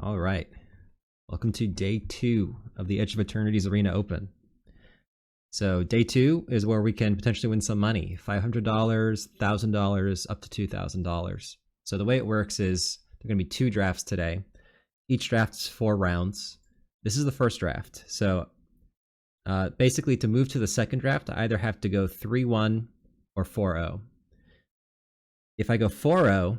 All right. Welcome to day 2 of the Edge of Eternities Arena Open. So day 2 is where we can potentially win some money. $500, $1,000, up to $2,000. So the way it works is there are going to be 2 drafts today. Each draft is 4 rounds. This is the first draft. So basically to move to the second draft, I either have to go 3-1 or 4-0. If I go 4-0,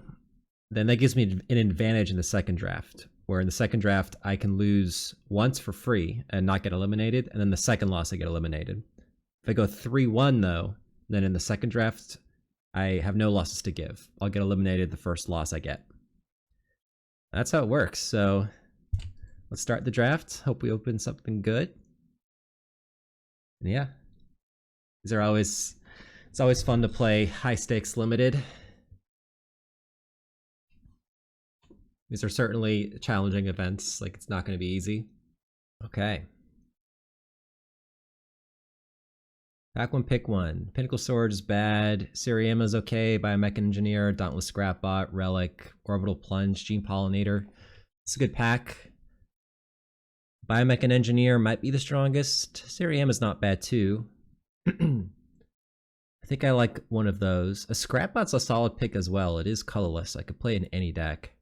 then that gives me an advantage in the second draft, where in the second draft, I can lose once for free and not get eliminated, and then the second loss, I get eliminated. If I go 3-1, though, then in the second draft, I have no losses to give. I'll get eliminated the first loss I get. That's how it works. So let's start the draft. Hope we open something good. And yeah, it's always fun to play high stakes limited. These are certainly challenging events. Like, it's not going to be easy. Okay. Pack one, pick one. Pinnacle Sword is bad. Siriama's okay. Biomech Engineer, Dauntless Scrapbot, Relic, Orbital Plunge, Gene Pollinator. It's a good pack. Biomech Engineer might be the strongest. Siriama's not bad too. I think I like one of those. A Scrapbot's a solid pick as well. It is colorless. I could play it in any deck.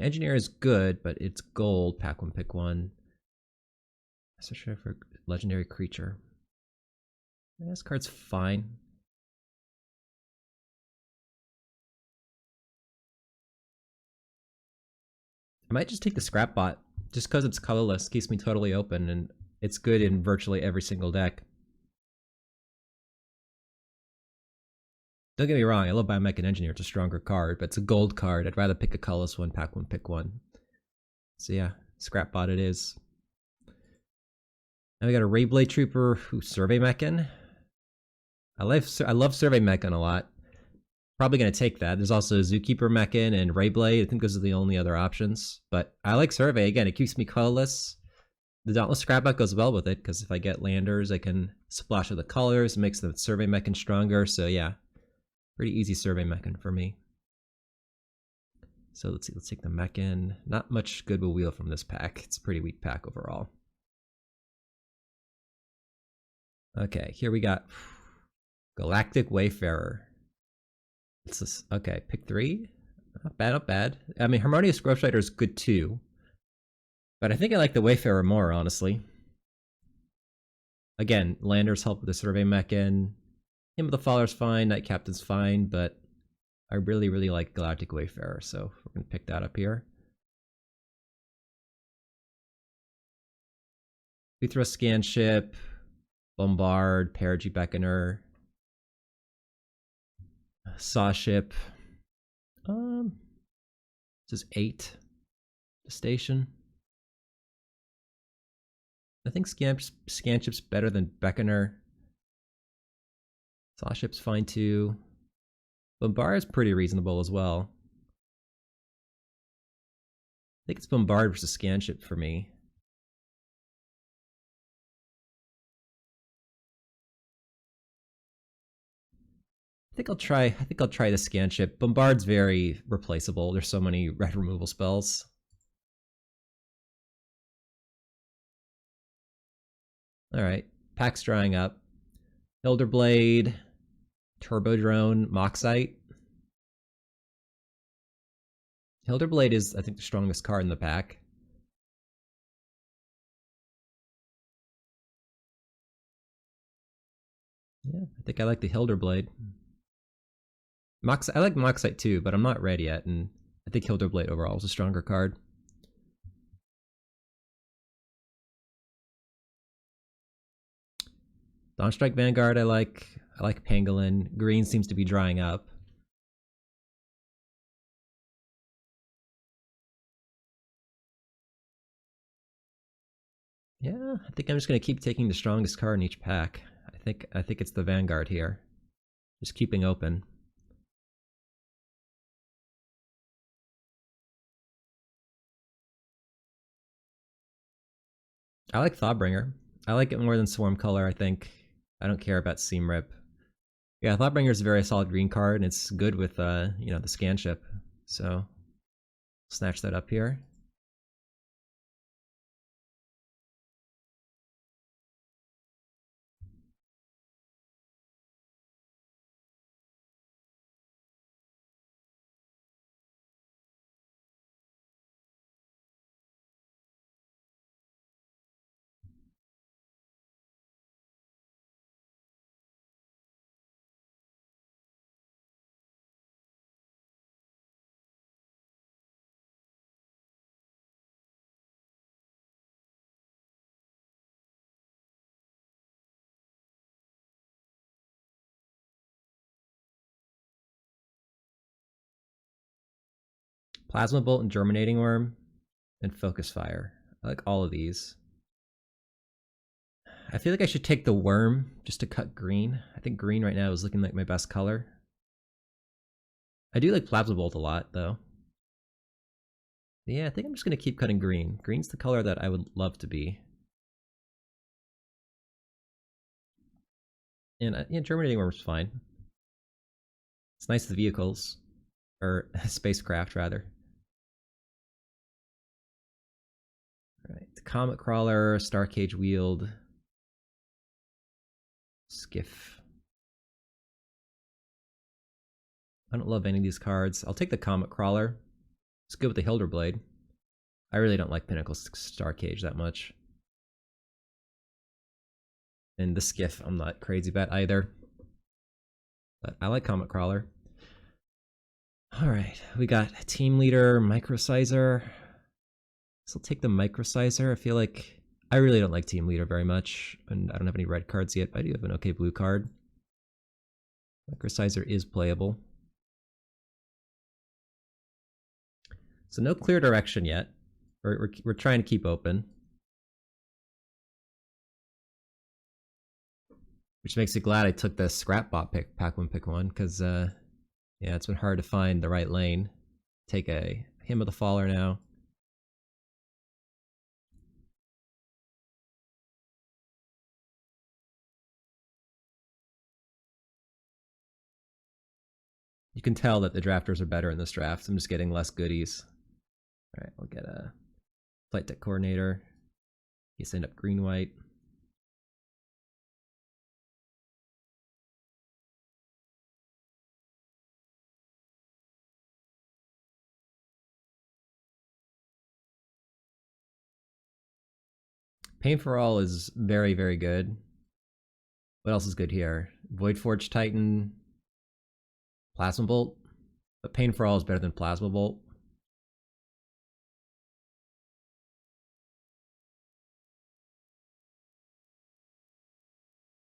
Engineer is good, but it's gold. Pack one, pick one. Especially for legendary creature. This card's fine. I might just take the Scrapbot, just because it's colorless, keeps me totally open, and it's good in virtually every single deck. Don't get me wrong, I love Biomech Engineer, it's a stronger card, but it's a gold card. I'd rather pick a colorless one, pack one, pick one. So yeah, Scrapbot it is. Now we got a Rayblade Trooper, Survey Mechan. I love Survey Mechan a lot. Probably going to take that. There's also Zookeeper Mechan and Rayblade. I think those are the only other options. But I like Survey. Again, it keeps me colorless. The Dauntless Scrapbot goes well with it, because if I get landers, I can splash with the colors. It makes the Survey Mechan stronger. So yeah, pretty easy Survey Mechan for me. So let's see. Let's take the Mechan. Not much good will wheel from this pack. It's a pretty weak pack overall. Okay, here we got Galactic Wayfarer. It's this, okay, pick 3. Not bad, not bad. I mean, Harmonious Ghostwriter is good too. But I think I like the Wayfarer more, honestly. Again, landers help with the Survey Mechan. Hymn of the Faller's fine, Knight Captain's fine, but I really, really like Galactic Wayfarer, so we're going to pick that up here. We throw Scan Ship, Bombard, Perigee Beckoner, Saw Ship. This is 8. The station. I think Scan Ship's better than Beckoner. Saw Ship's fine too. Bombard is pretty reasonable as well. I think it's Bombard versus Scan Ship for me. I think I'll try the Scan Ship. Bombard's very replaceable. There's so many red removal spells. Alright, pack's drying up. Hilderblade, Turbo Drone, Moxite. Hilderblade is, I think, the strongest card in the pack. Yeah, I think I like the Hilderblade. I like Moxite too, but I'm not red yet, and I think Hilderblade overall is a stronger card. Dawnstrike Vanguard I like Pangolin. Green seems to be drying up. Yeah, I think I'm just going to keep taking the strongest card in each pack. I think it's the Vanguard here. Just keeping open. I like Thawbringer. I like it more than Swarm Color, I think. I don't care about Seam Rip. Yeah, Thoughtbringer is a very solid green card, and it's good with, you know, the Scan Ship. So snatch that up here. Plasma Bolt and Germinating Worm and Focus Fire. I like all of these. I feel like I should take the worm just to cut green. I think green right now is looking like my best color. I do like Plasma Bolt a lot, though. Yeah, I think I'm just going to keep cutting green. Green's the color that I would love to be. And yeah, Germinating Worm's fine. It's nice the vehicles. Or spacecraft, rather. Alright, the Comet Crawler, Star Cage Wield, Skiff. I don't love any of these cards. I'll take the Comet Crawler. It's good with the Hilder Blade. I really don't like Pinnacle Star Cage that much. And the Skiff I'm not crazy about either. But I like Comet Crawler. Alright, we got Team Leader, Microsizer. So I'll take the Microsizer. I feel like I really don't like Team Leader very much. And I don't have any red cards yet, but I do have an okay blue card. Microsizer is playable. So no clear direction yet. We're trying to keep open. Which makes me glad I took the Scrapbot pick, pack one, because yeah, it's been hard to find the right lane. Take a Hymn of the Faller now. You can tell that the drafters are better in this draft. I'm just getting less goodies. Alright, I'll get a Flight Deck Coordinator. You send up green-white. Pain for All is very, very good. What else is good here? Void Forge Titan. Plasma Bolt. But Pain for All is better than Plasma Bolt.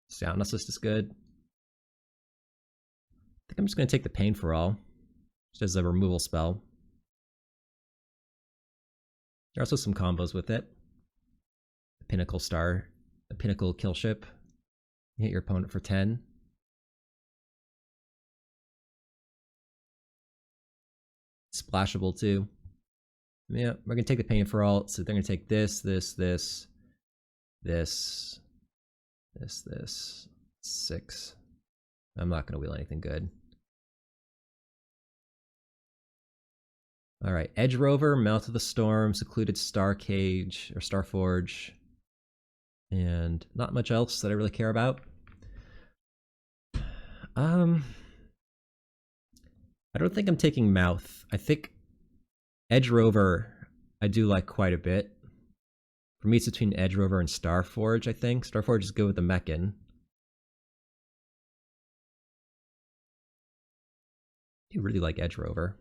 Sound Assist is good. I think I'm just going to take the Pain for All. Just as a removal spell. There are also some combos with it. The Pinnacle Star. The Pinnacle Kill Ship. You hit your opponent for 10. Splashable too. Yeah, we're gonna take the Pain for All. So they're gonna take this, 6. I'm not gonna wheel anything good. Alright, Edge Rover, Mouth of the Storm, Secluded Star Cage, or Star Forge. And not much else that I really care about. I don't think I'm taking Mouth. I think Edge Rover I do like quite a bit. For me, it's between Edge Rover and Star Forge, I think. Star Forge is good with the Mechan. I do really like Edge Rover.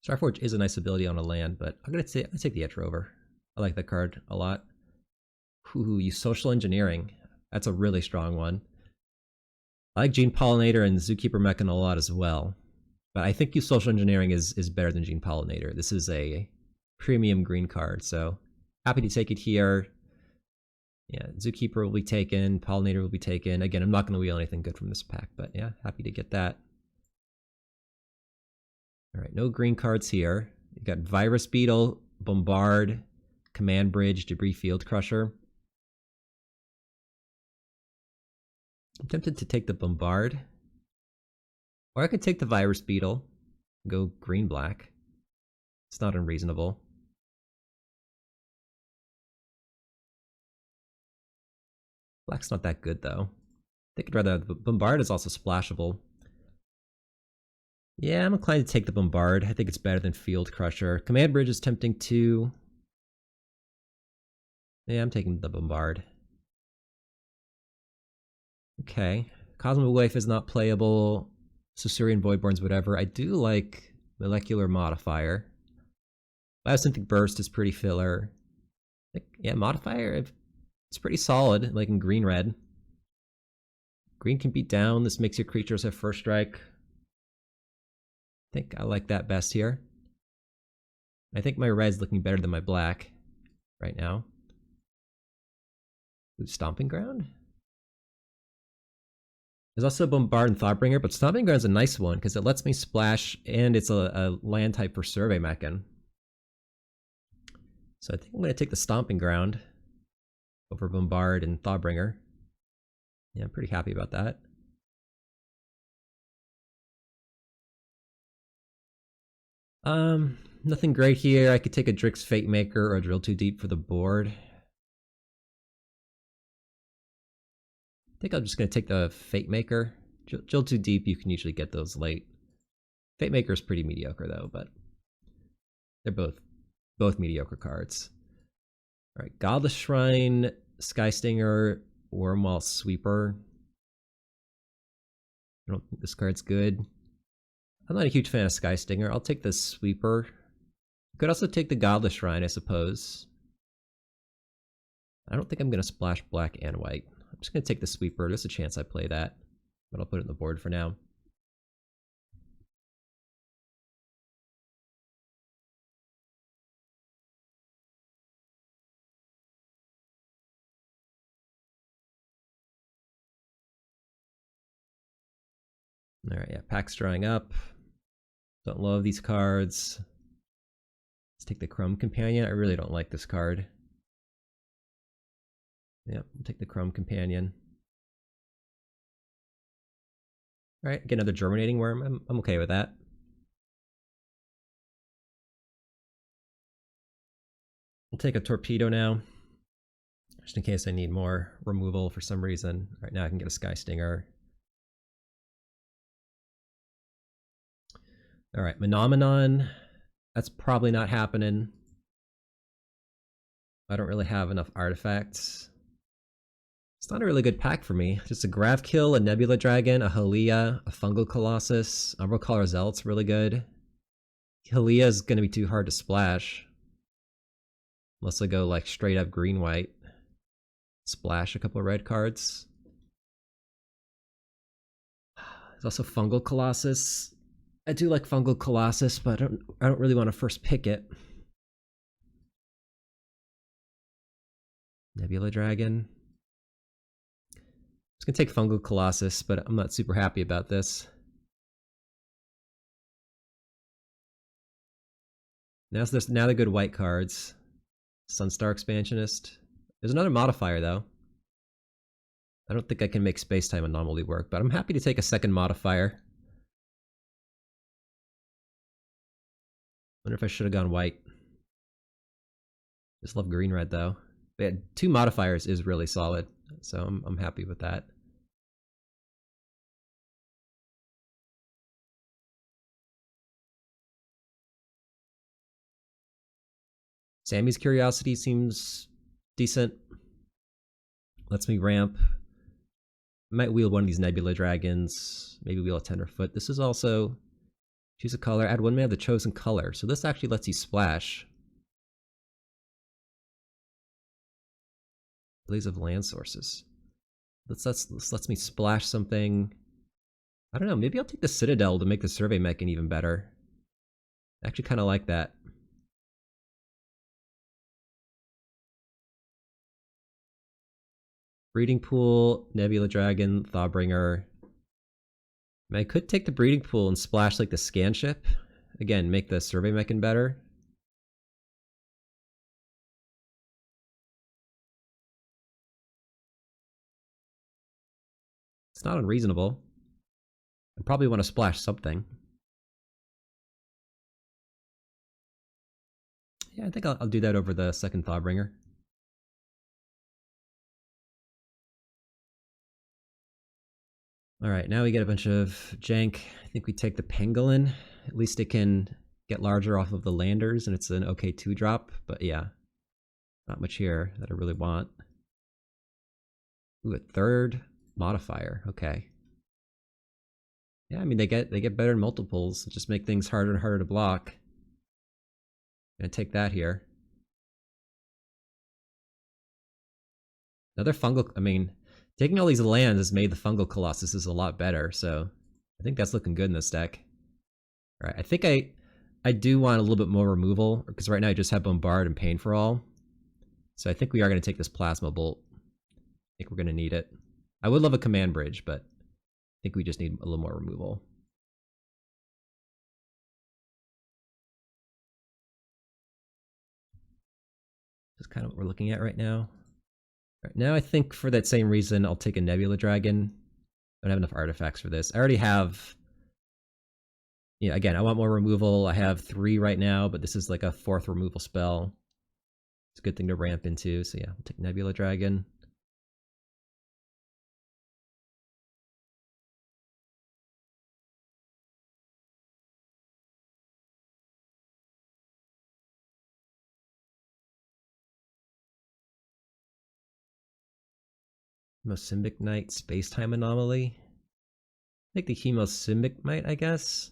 Starforge is a nice ability on a land, but I'm gonna take the Edge Rover. I like that card a lot. Ooh, you Social Engineering. That's a really strong one. I like Gene Pollinator and Zookeeper Mechan a lot as well. But I think you Social Engineering is better than Gene Pollinator. This is a premium green card, so happy to take it here. Yeah, Zookeeper will be taken, Pollinator will be taken. Again, I'm not going to wheel anything good from this pack, but yeah, happy to get that. Alright, no green cards here. You got Virus Beetle, Bombard, Command Bridge, Debris Field Crusher. I'm tempted to take the Bombard. Or I could take the Virus Beetle. Go green-black. It's not unreasonable. Black's not that good, though. I think I'd rather... Bombard is also splashable. Yeah, I'm inclined to take the Bombard. I think it's better than Field Crusher. Command Bridge is tempting too. Yeah, I'm taking the Bombard. Okay. Cosmic Wave is not playable. Susurian Voidborns, whatever. I do like Molecular Modifier. Biosynthetic Burst is pretty filler. Yeah, Modifier, it's pretty solid, like in green-red. Green can beat down. This makes your creatures have first strike. I think I like that best here. I think my red's looking better than my black right now. Ooh, Stomping Ground? There's also Bombard and Thoughtbringer, but Stomping Ground's a nice one because it lets me splash and it's a land type for Survey Mechan. So I think I'm going to take the Stomping Ground over Bombard and Thoughtbringer. Yeah, I'm pretty happy about that. Nothing great here. I could take a Drix Fate Maker or Drill Too Deep for the board. I think I'm just going to take the Fate Maker. Drill Too Deep, you can usually get those late. Fate Maker is pretty mediocre though, but they're both mediocre cards. All right, Godless Shrine, Skystinger, Wormwall Sweeper. I don't think this card's good. I'm not a huge fan of Skystinger. I'll take the Sweeper. Could also take the Godless Shrine, I suppose. I don't think I'm going to splash black and white. I'm just going to take the Sweeper. There's a chance I play that, but I'll put it on the board for now. All right, yeah, pack's drawing up. Don't love these cards. Let's take the Chrome Companion. I really don't like this card. Yep, I'll take the Chrome Companion. All right, get another Germinating Worm. I'm okay with that. I'll take a Torpedo now, just in case I need more removal for some reason. Right now I can get a Skystinger. All right, Phenomenon. That's probably not happening. I don't really have enough artifacts. It's not a really good pack for me. Just a Gravkill, a Nebula Dragon, a Halia, a Fungal Colossus. Umbral Collar Zealot's really good. Halia is going to be too hard to splash. Unless I go like straight up green-white. Splash a couple of red cards. There's also Fungal Colossus. I do like Fungal Colossus, but I don't really want to first pick it. Nebula Dragon. I was going to take Fungal Colossus, but I'm not super happy about this. Now the good white cards. Sunstar Expansionist. There's another modifier, though. I don't think I can make Spacetime Anomaly work, but I'm happy to take a second modifier. Wonder if I should have gone white. Just love green-red, though. But yeah, 2 modifiers is really solid, so I'm happy with that. Sammy's Curiosity seems decent. Lets me ramp. Might wheel one of these Nebula Dragons. Maybe wheel a Tenderfoot. This is also... Choose a color. Add 1 mana of the chosen color. So this actually lets you splash. Blaze of Land Sources. This lets me splash something. I don't know. Maybe I'll take the Citadel to make the Survey Mechan even better. I actually kind of like that. Breeding Pool, Nebula Dragon, Thawbringer. I could take the Breeding Pool and splash like the Scan Ship. Again, make the Survey Mechan better. It's not unreasonable. I probably want to splash something. Yeah, I think I'll do that over the second Thawbringer. All right, now we get a bunch of jank. I think we take the Pangolin. At least it can get larger off of the landers, and it's an okay 2-drop. But yeah, not much here that I really want. Ooh, a third modifier. Okay. Yeah, I mean they get better in multiples. Just make things harder and harder to block. Gonna take that here. Another fungal. I mean, taking all these lands has made the fungal Colossus a lot better. So I think that's looking good in this deck. All right, I think I do want a little bit more removal because right now I just have Bombard and Pain for All. So I think we are going to take this Plasma Bolt. I think we're going to need it. I would love a Command Bridge, but I think we just need a little more removal. That's kind of what we're looking at right now. Right, now I think for that same reason, I'll take a Nebula Dragon. I don't have enough artifacts for this. I already have... Yeah, again, I want more removal. I have 3 right now, but this is like a 4th removal spell. It's a good thing to ramp into. So yeah, we'll take Nebula Dragon. Hemosymbic Knight, Space-Time Anomaly. I think the Hemosymbic Knight, I guess.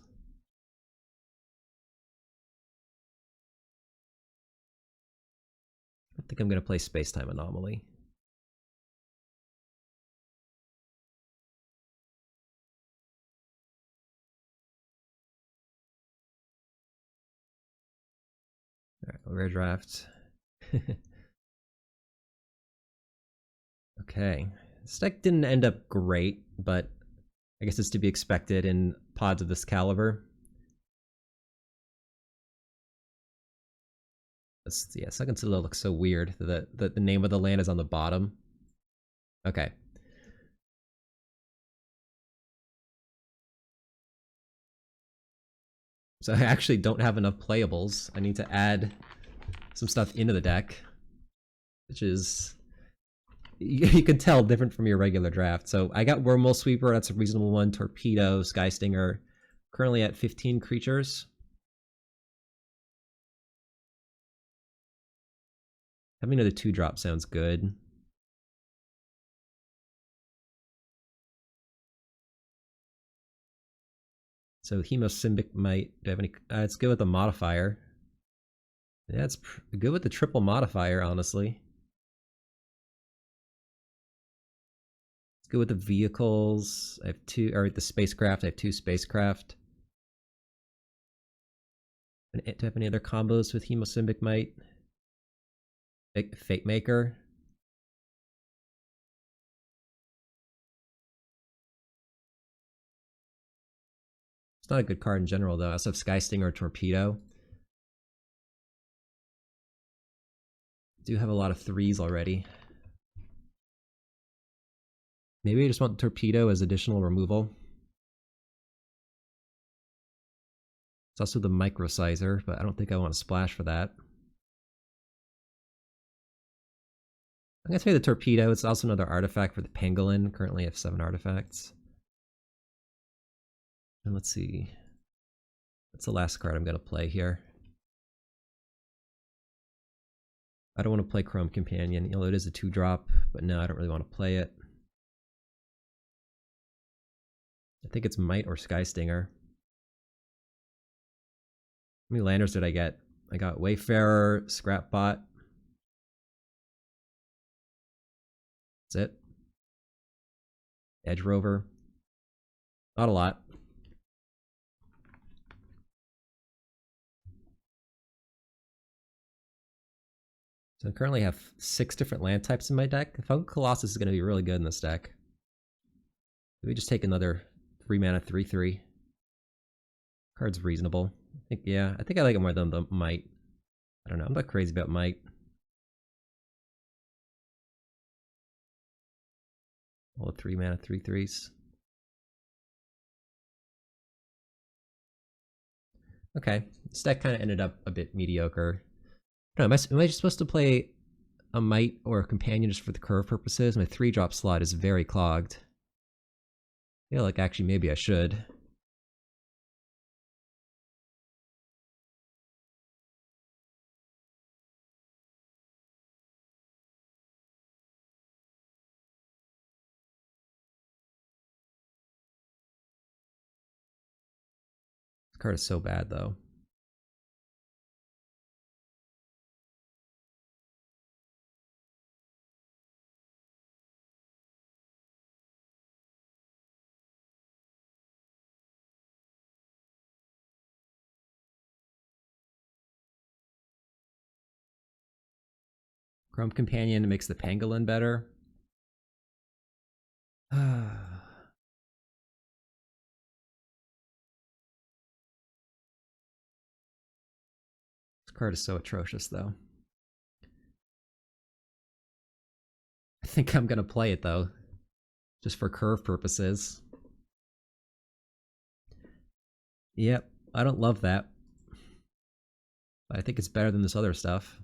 I think I'm going to play Space-Time Anomaly. Alright, rare draft. Okay. This deck didn't end up great, but I guess it's to be expected in pods of this caliber. Yeah, Second Citadel looks so weird. The name of the land is on the bottom. Okay. So I actually don't have enough playables. I need to add some stuff into the deck, which is, you can tell, different from your regular draft. So I got Wormhole Sweeper, that's a reasonable one. Torpedo, Sky Stinger, currently at 15 creatures. Having another 2-drop sounds good. So Hemosymbic might, do I have any, it's good with the modifier. Yeah, it's good with the triple modifier, honestly. It's good with the vehicles. I have 2, or the spacecraft, I have 2 spacecraft. Do I have any other combos with Hemosymbic Might? Fate Maker. It's not a good card in general, though. I also have Sky Stinger or Torpedo. I do have a lot of 3s already. Maybe I just want Torpedo as additional removal. It's also the Microsizer, but I don't think I want to splash for that. I'm going to play the Torpedo. It's also another artifact for the Pangolin. Currently I have 7 artifacts. And let's see. What's the last card I'm going to play here? I don't want to play Chrome Companion. You know, it is a 2-drop, but no, I don't really want to play it. I think it's Might or Sky Stinger. How many landers did I get? I got Wayfarer, Scrapbot. That's it. Edge Rover. Not a lot. So I currently have 6 different land types in my deck. Fungal Colossus is going to be really good in this deck. Maybe just take another 3 mana 3/3. Card's reasonable. I think I like it more than the Might. I don't know. I'm not crazy about Might. All the 3 mana 3/3s. Okay, this deck kind of ended up a bit mediocre. No, am I just supposed to play a Might or a Companion just for the curve purposes? My 3-drop slot is very clogged. I feel like actually maybe I should. This card is so bad though. Chrome Companion makes the Pangolin better. This card is so atrocious though. I think I'm gonna play it though, just for curve purposes. Yep, I don't love that. But I think it's better than this other stuff.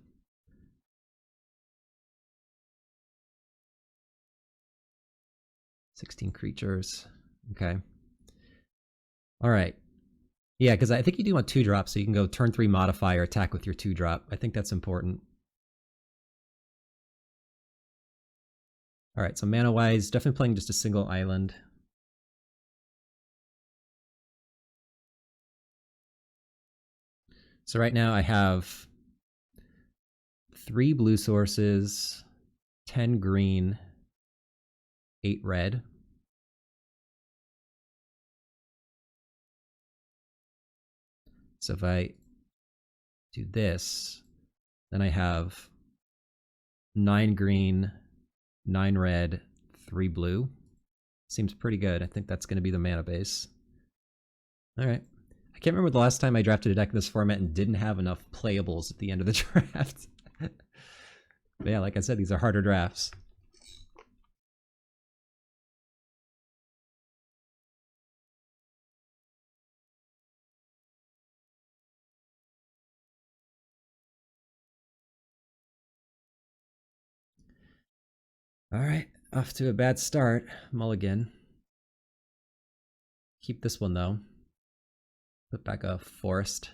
16 creatures. Okay. All right. Yeah, because I think you do want 2-drop, so you can go turn 3 modifier, attack with your 2-drop. I think that's important. All right, so mana-wise, definitely playing just a single island. So right now I have 3 blue sources, 10 green, 8 red. So if I do this, then I have 9 green, 9 red, 3 blue. Seems pretty good. I think that's going to be the mana base. All right. I can't remember the last time I drafted a deck in this format and didn't have enough playables at the end of the draft. But yeah, like I said, these are harder drafts. All right, off to a bad start. Mulligan. Keep this one though. Put back a forest.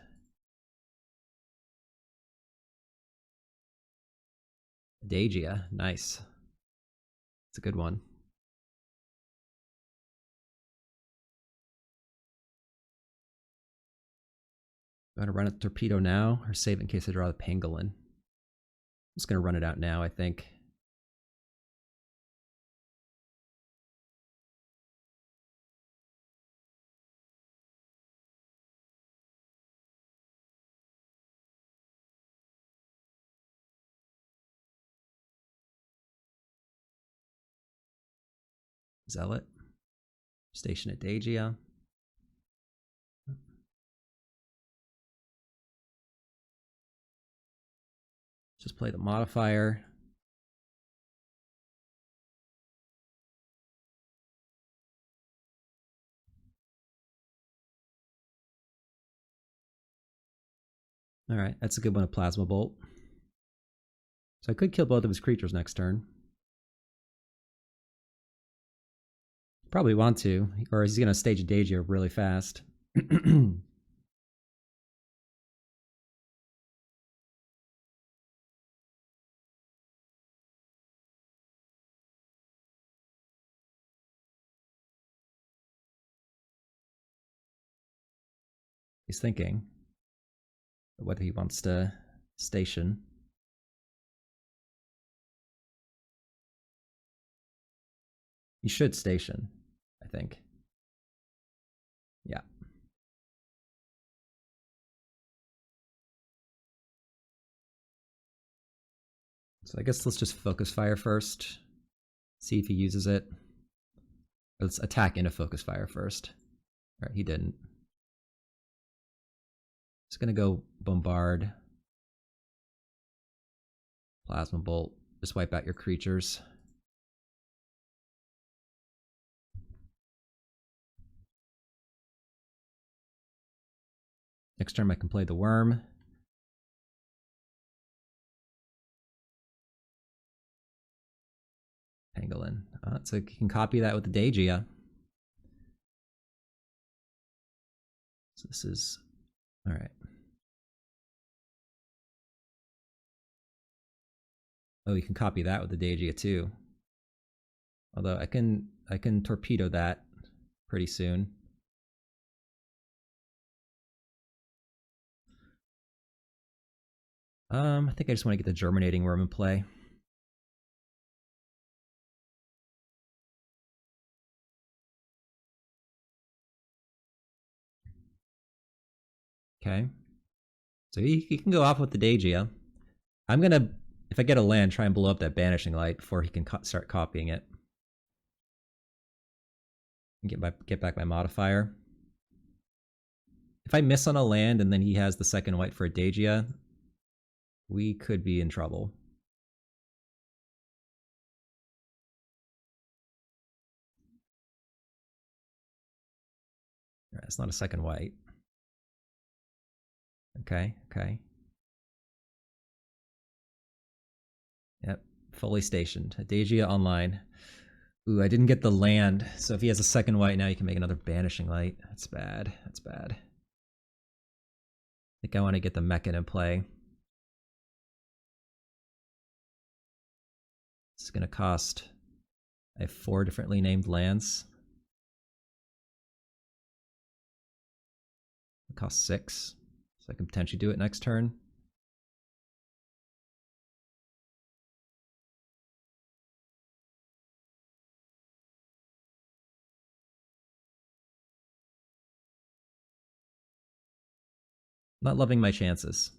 Dagia, nice. It's a good one. I'm gonna run a torpedo now, or save it in case I draw the pangolin. I'm just gonna run it out now, I think. Zealot. Station at Dagia. Just play the modifier. All right, that's a good one, a Plasma Bolt. So I could kill both of his creatures next turn. Probably want to, or he's going to stage a Dagia really fast. He's thinking whether he wants to station. He should station, I think. Yeah. So I guess let's just focus fire first. See if he uses it. Let's attack into focus fire first. All right, he didn't. Just gonna go bombard. Plasma bolt. Just wipe out your creatures. Next turn I can play the worm. Pangolin. So you can copy that with the Dagia. So this is all right. Oh, you can copy that with the Dagia too. Although I can torpedo that pretty soon. I think I just want to get the germinating worm in play. Okay. So he can go off with the Dagia. I'm gonna, if I get a land, try and blow up that banishing light before he can start copying it. And get back my modifier. If I miss on a land and then he has the second white for a Dagia, we could be in trouble. Right, it's not a second white. Okay, okay. Yep, fully stationed. Dagia online. Ooh, I didn't get the land. So if he has a second white now, you can make another banishing light. That's bad. That's bad. I think I want to get the Mechan in play. It's going to cost... I have 4 differently named lands. It costs 6. So I can potentially do it next turn. Not loving my chances.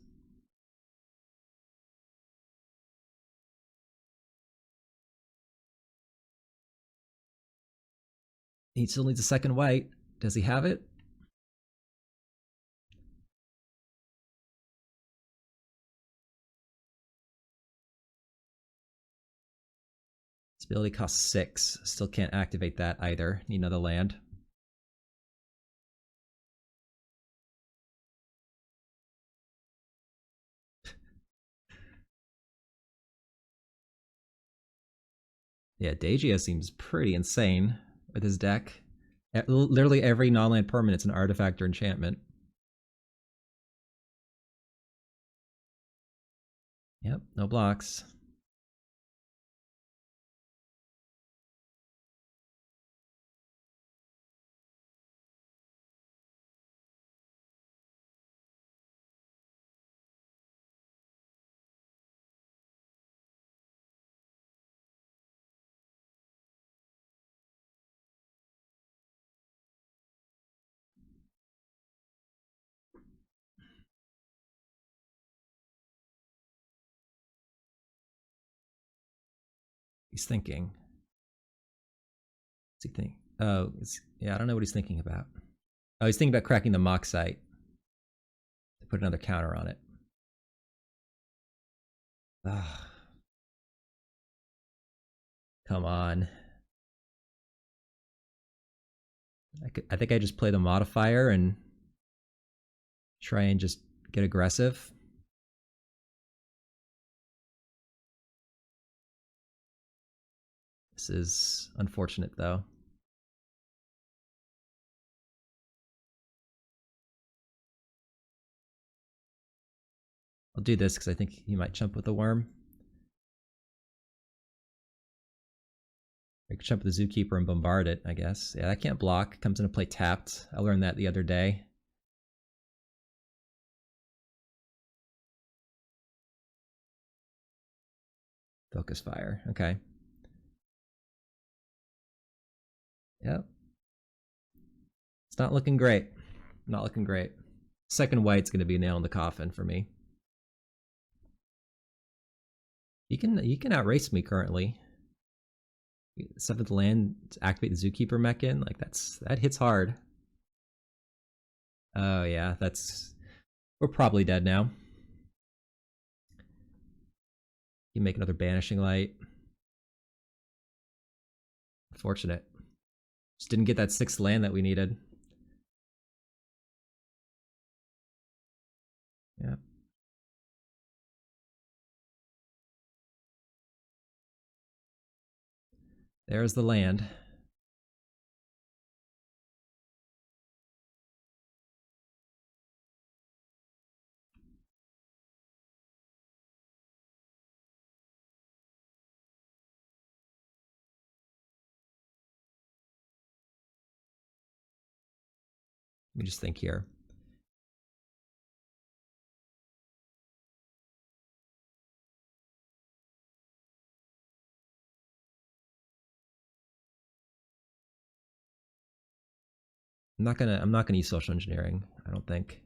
He still needs a second white. Does he have it? This ability costs 6. Still can't activate that either. Need another land. Yeah, Dagia seems pretty insane with his deck. Literally every non-land permanent's an artifact or enchantment. Yep, no blocks. He's thinking. What's he think? Oh, yeah, I don't know what he's thinking about. Oh, he's thinking about cracking the mock site to put another counter on it. Ugh. Come on. I think I just play the modifier and try and just get aggressive. This is unfortunate, though. I'll do this because I think he might jump with the worm. I could jump with the Zookeeper and bombard it, I guess. Yeah, that can't block. Comes into play tapped. I learned that the other day. Focus fire. Okay. Yep. It's not looking great. Not looking great. Second white's going to be a nail in the coffin for me. He can outrace me currently. 7th land, activate the Zookeeper Mechan. Like that hits hard. Oh yeah, we're probably dead now. You make another banishing light. Unfortunate. Just didn't get that 6th land that we needed. There's the land. Let me just think here. I'm not gonna use social engineering, I don't think.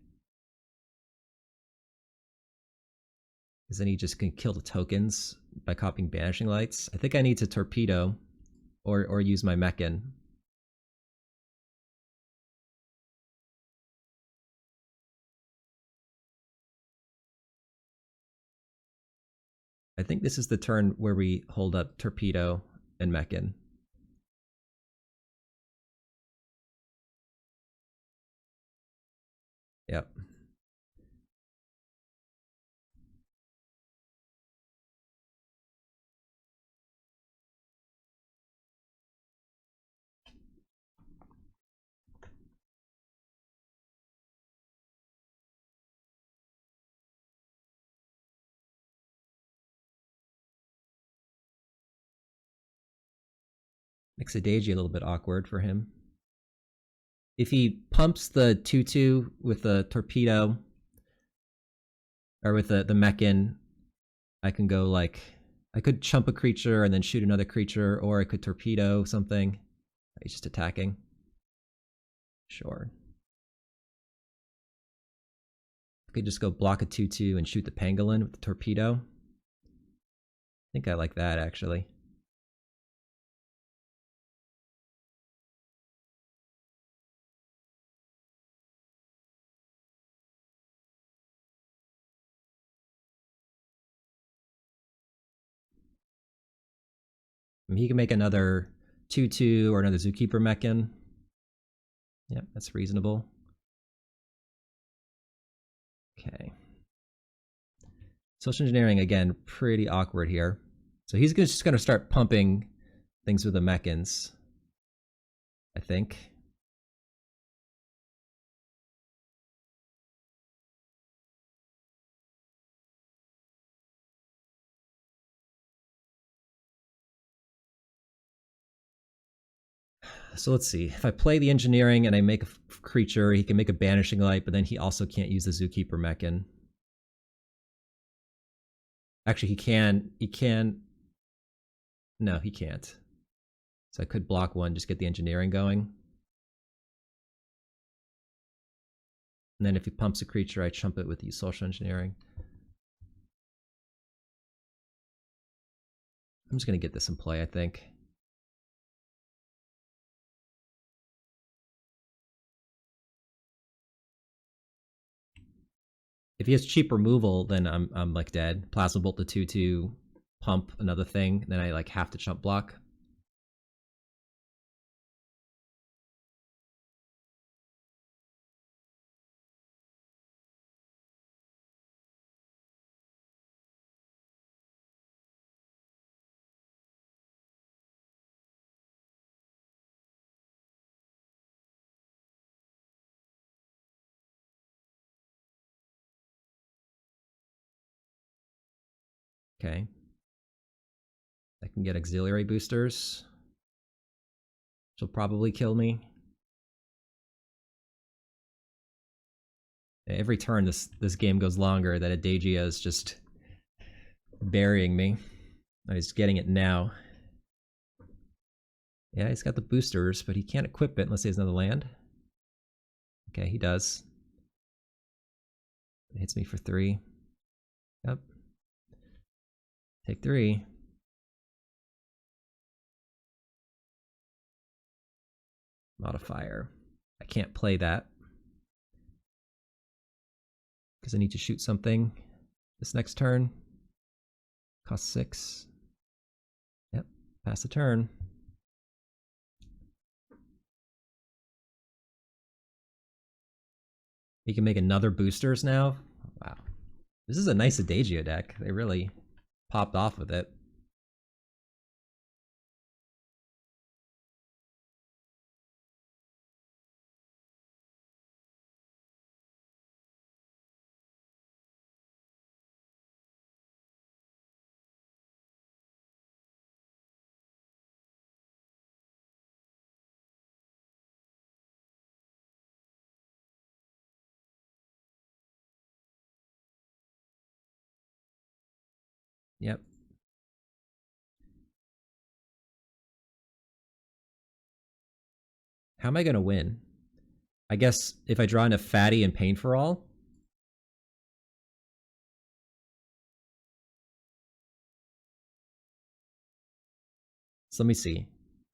Because then he just can kill the tokens by copying banishing lights. I think I need to torpedo or use my mechan. I think this is the turn where we hold up torpedo and mechan. Yep. Makes Adaiji a little bit awkward for him. If he pumps the 2/2 with a torpedo, or with the mechan, I can go like, I could chump a creature and then shoot another creature, or I could torpedo something. He's just attacking. Sure. I could just go block a 2/2 and shoot the pangolin with the torpedo. I think I like that, actually. I mean, he can make another 2/2 or another Zookeeper mechan. Yep, that's reasonable. Okay. Social engineering, again, pretty awkward here. So he's just going to start pumping things with the mechans, I think. So let's see. If I play the engineering and I make a creature, he can make a banishing light, but then he also can't use the Zookeeper mechan. Actually, he can. He can. No, he can't. So I could block one, just get the engineering going. And then if he pumps a creature, I chump it with the social engineering. I'm just going to get this in play, I think. If he has cheap removal, then I'm like dead. Plasma Bolt the 2/2, pump another thing, then I like have to chump block. Okay. I can get auxiliary boosters, which will probably kill me. Every turn this game goes longer, that Adagia is just burying me. Oh, he's getting it now. Yeah, he's got the boosters, but he can't equip it unless he has another land. Okay, he does. It hits me for 3. Yep. Take 3. Modifier. I can't play that because I need to shoot something this next turn. Cost 6. Yep, pass the turn. You can make another boosters now. Wow, this is a nice Adagio deck. They really popped off with it. Yep. How am I going to win? I guess if I draw in a fatty and pain for all. So let me see.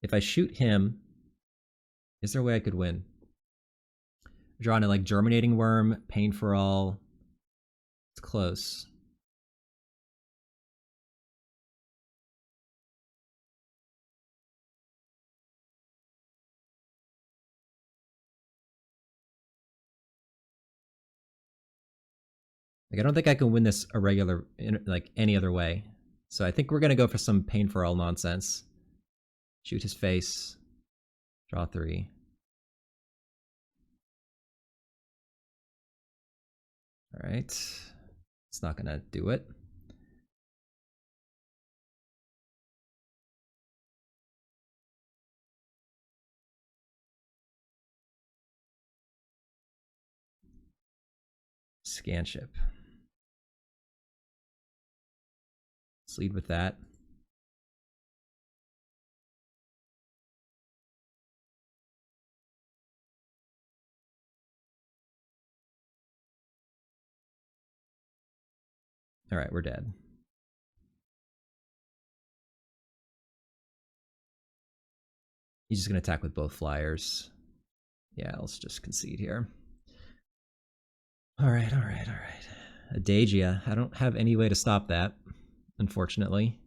If I shoot him, is there a way I could win? Draw in a like germinating worm, pain for all. It's close. Like I don't think I can win this a regular like any other way. So I think we're gonna go for some pain for all nonsense. Shoot his face. Draw 3. All right. It's not gonna do it. Scanship. Let's lead with that. All right, we're dead. He's just gonna attack with both flyers. Yeah, let's just concede here. All right. Adagia. I don't have any way to stop that, unfortunately.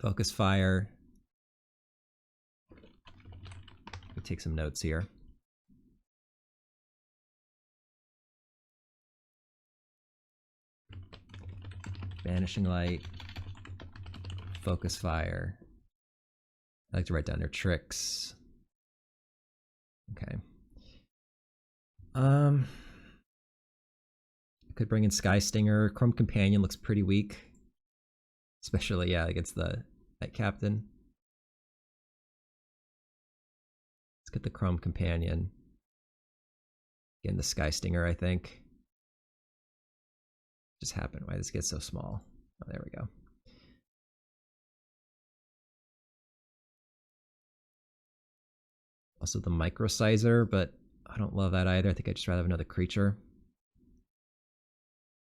Focus fire. Let me take some notes here. Vanishing light. Focus fire. I like to write down their tricks. Okay. I could bring in Sky Stinger. Chrome Companion looks pretty weak. Especially, yeah, against the Night Captain. Let's get the Chrome Companion. Again, the Sky Stinger, I think. Just happened. Why does it get so small? Oh, there we go. Also the Microsizer, but I don't love that either. I think I'd just rather have another creature.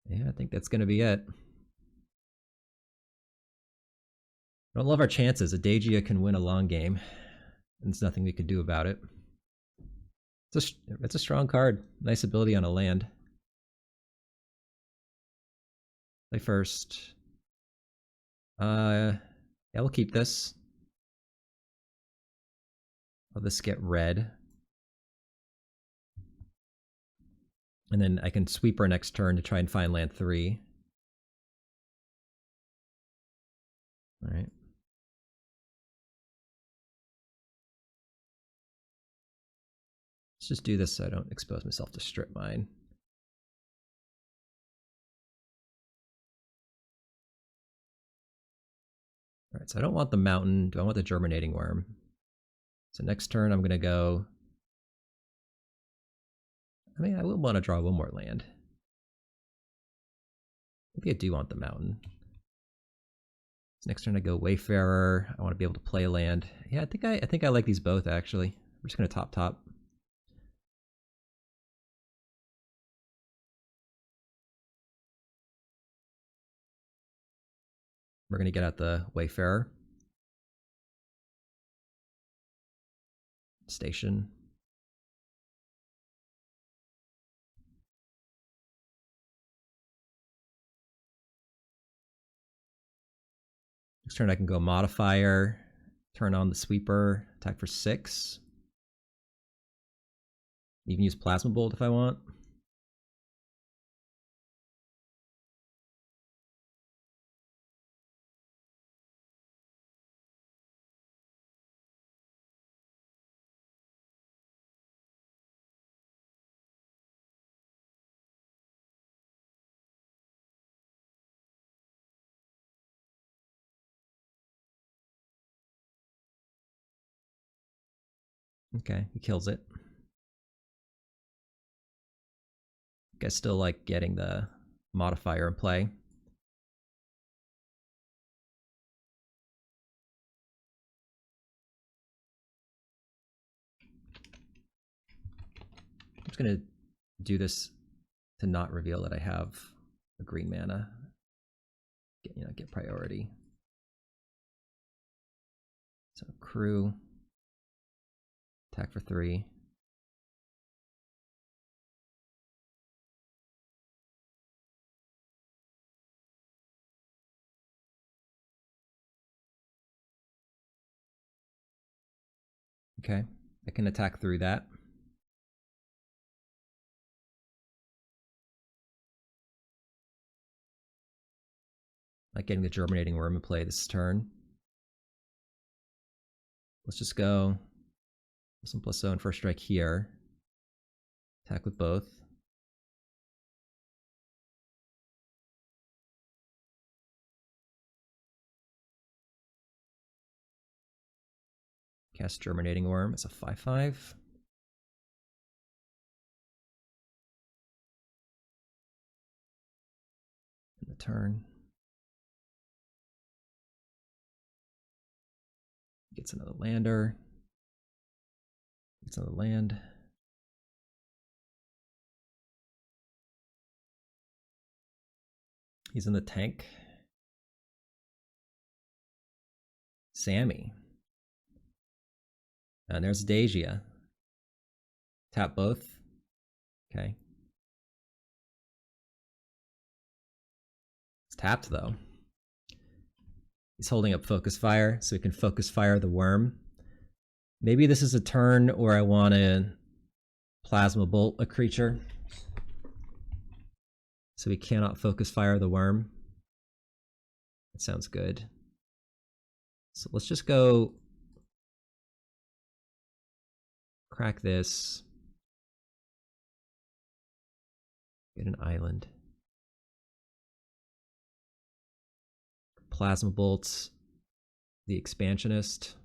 Yeah, I think that's going to be it. I don't love our chances. Adagia can win a long game, and there's nothing we can do about it. It's a strong card. Nice ability on a land. Play first. Yeah, we'll keep this. Let this get red. And then I can sweep our next turn to try and find land 3. All right. Let's just do this so I don't expose myself to strip mine. All right, so I don't want the mountain. Do I want the germinating worm? So next turn I'm going to go... I mean, I will want to draw one more land. Maybe I do want the mountain. So next turn I go Wayfarer. I want to be able to play land. Yeah, I think I like these both actually. We're just going to top. We're going to get out the Wayfarer. Station. Next turn I can go Modifier, turn on the Sweeper, attack for 6. Even use Plasma Bolt if I want. Okay, he kills it. I still like getting the modifier in play. I'm just gonna do this to not reveal that I have a green mana. Get priority. So crew, attack for 3. Okay, I can attack through that. Like getting the germinating worm in play this turn. Let's just go +1/+0 and first strike here. Attack with both. Cast germinating worm. It's a 5/5. In the turn. Gets another lander. Gets another land. He's in the tank. Sammy. And there's Deja. Tap both. Okay. It's tapped though. He's holding up focus fire, so we can focus fire the worm. Maybe this is a turn where I want to plasma bolt a creature. So we cannot focus fire the worm. That sounds good. So let's just go crack this. Get an island. Plasma bolts the expansionist.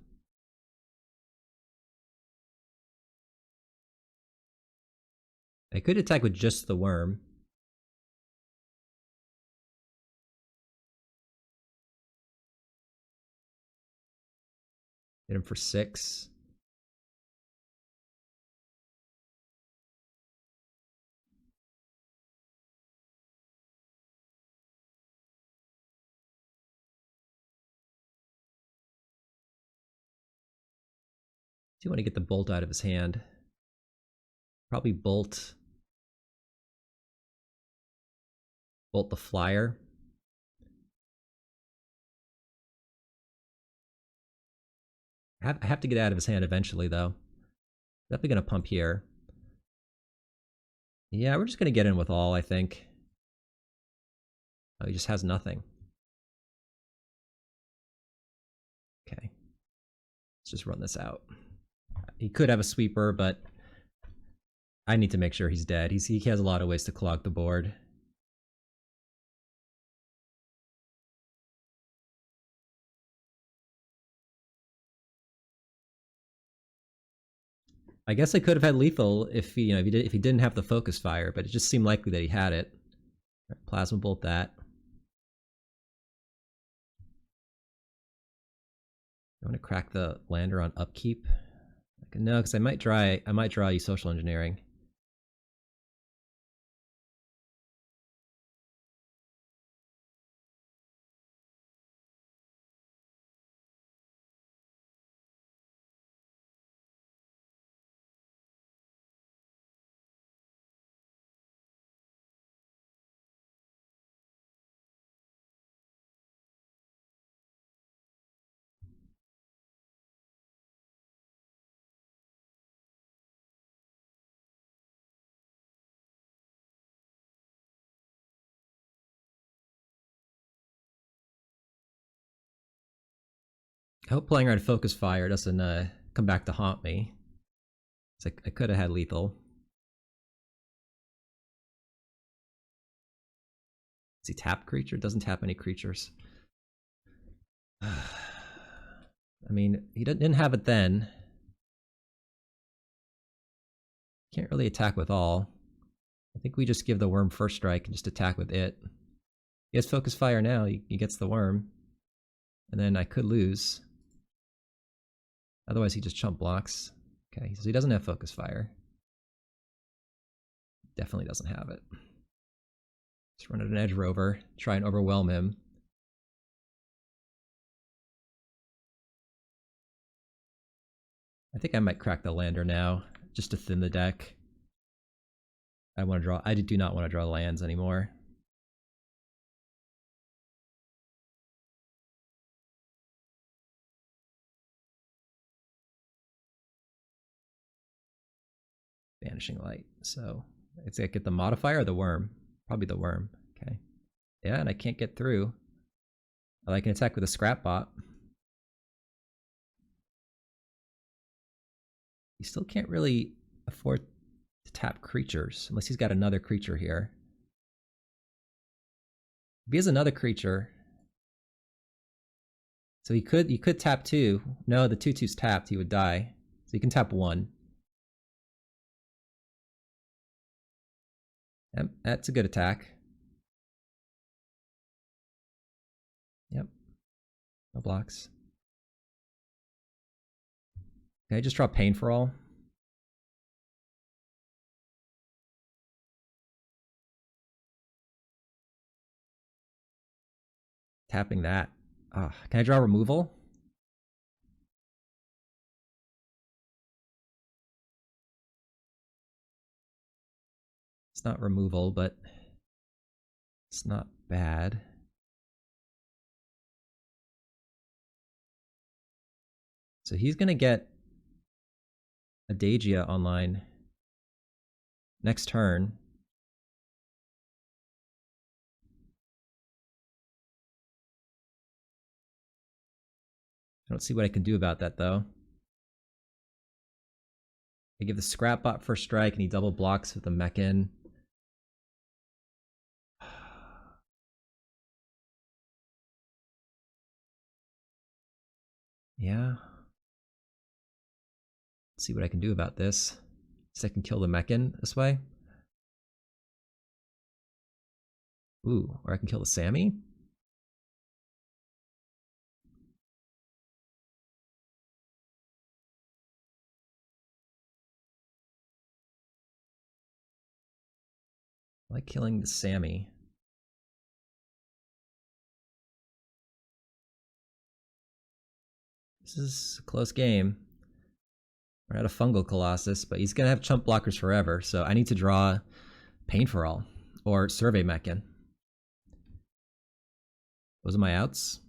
I could attack with just the worm. Hit him for 6. Do you want to get the bolt out of his hand? Probably bolt the flyer. I have to get out of his hand eventually, though. Definitely going to pump here. Yeah, we're just going to get in with all, I think. Oh, he just has nothing. Okay. Let's just run this out. He could have a sweeper, but I need to make sure he's dead. He has a lot of ways to clog the board. I guess I could have had lethal if he didn't have the focus fire, but it just seemed likely that he had it. Right, plasma bolt that. I want to crack the lander on upkeep. No, because I might draw you social engineering. I hope playing around focus fire doesn't come back to haunt me. It's like I could have had lethal. Does he tap creature? Doesn't tap any creatures. I mean, he didn't have it then. Can't really attack with all. I think we just give the worm first strike and just attack with it. He has focus fire now. He gets the worm. And then I could lose. Otherwise he just chump blocks. Okay, so he doesn't have focus fire. Definitely doesn't have it. Just run at an edge rover. Try and overwhelm him. I think I might crack the lander now, just to thin the deck. I do not want to draw lands anymore. Vanishing Light. So it's like get the modifier or the worm? Probably the worm. Okay. Yeah, and I can't get through. I can attack with a scrap bot. He still can't really afford to tap creatures unless he's got another creature here. If he has another creature, so he could tap 2. No, the 2/2's tapped. He would die. So he can tap 1. Yep, that's a good attack. Yep. No blocks. Okay, just draw Pain for All. Tapping that. Can I draw removal? It's not removal, but it's not bad. So he's going to get Adagia online next turn. I don't see what I can do about that, though. I give the scrap bot first strike, and he double blocks with the Mechan. Yeah. Let's see what I can do about this. So I can kill the Mechan this way. Ooh, or I can kill the Sammy. I like killing the Sammy. This is a close game. We're at a Fungal Colossus, but he's going to have chump blockers forever, so I need to draw Pain for All or Survey Mechan. Those are my outs.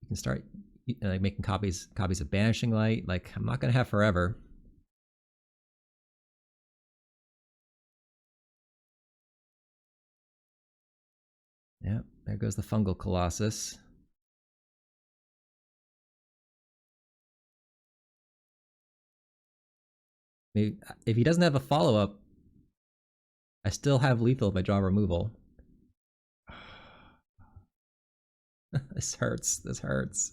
You can start making copies of Banishing Light. Like, I'm not going to have forever. Yep, there goes the Fungal Colossus. Maybe, if he doesn't have a follow-up, I still have lethal if I draw removal. This hurts. This hurts.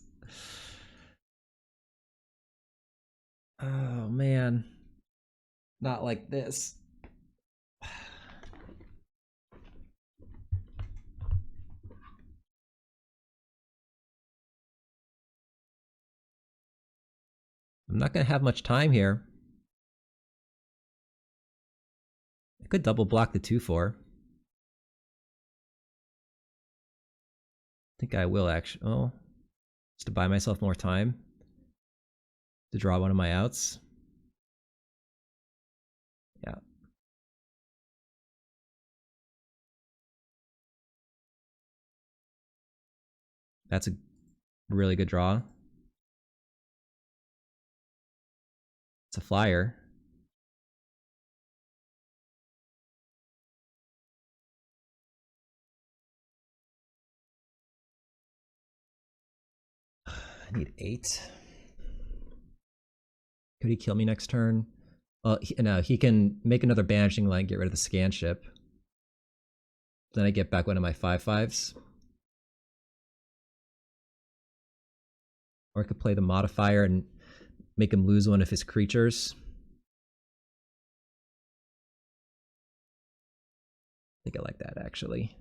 Oh, man. Not like this. I'm not going to have much time here. I could double block the 2/4. I think I will actually. Oh, just to buy myself more time to draw one of my outs. Yeah. That's a really good draw. It's a flyer. I need 8. Could he kill me next turn? Well, no, he can make another Banishing Light, get rid of the Scan Ship. Then I get back one of my 5/5s. Or I could play the modifier and make him lose one of his creatures. I think I like that, actually.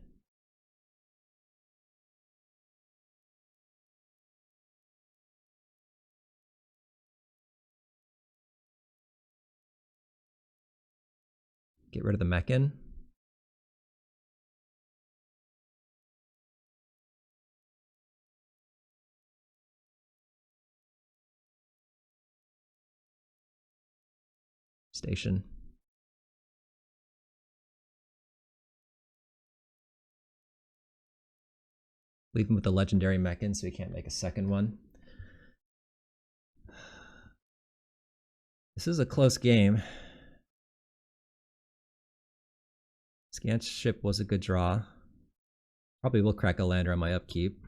Get rid of the Mechan. Station. Leave him with the legendary Mechan so he can't make a second one. This is a close game. Scant Ship was a good draw. Probably will crack a lander on my upkeep.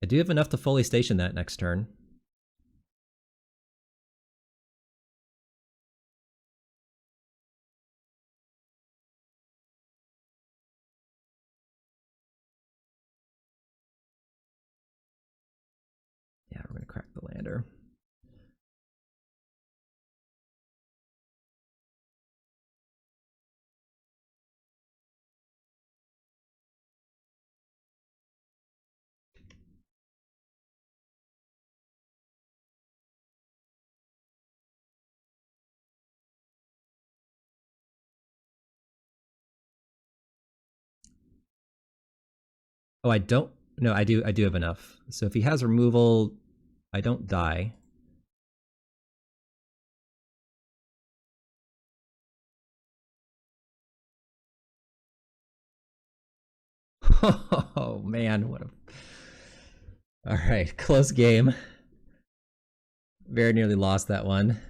I do have enough to fully station that next turn. Yeah, we're going to crack the lander. Oh, I don't. No, I do have enough. So if he has removal, I don't die. Oh man, what a... All right, close game. Very nearly lost that one.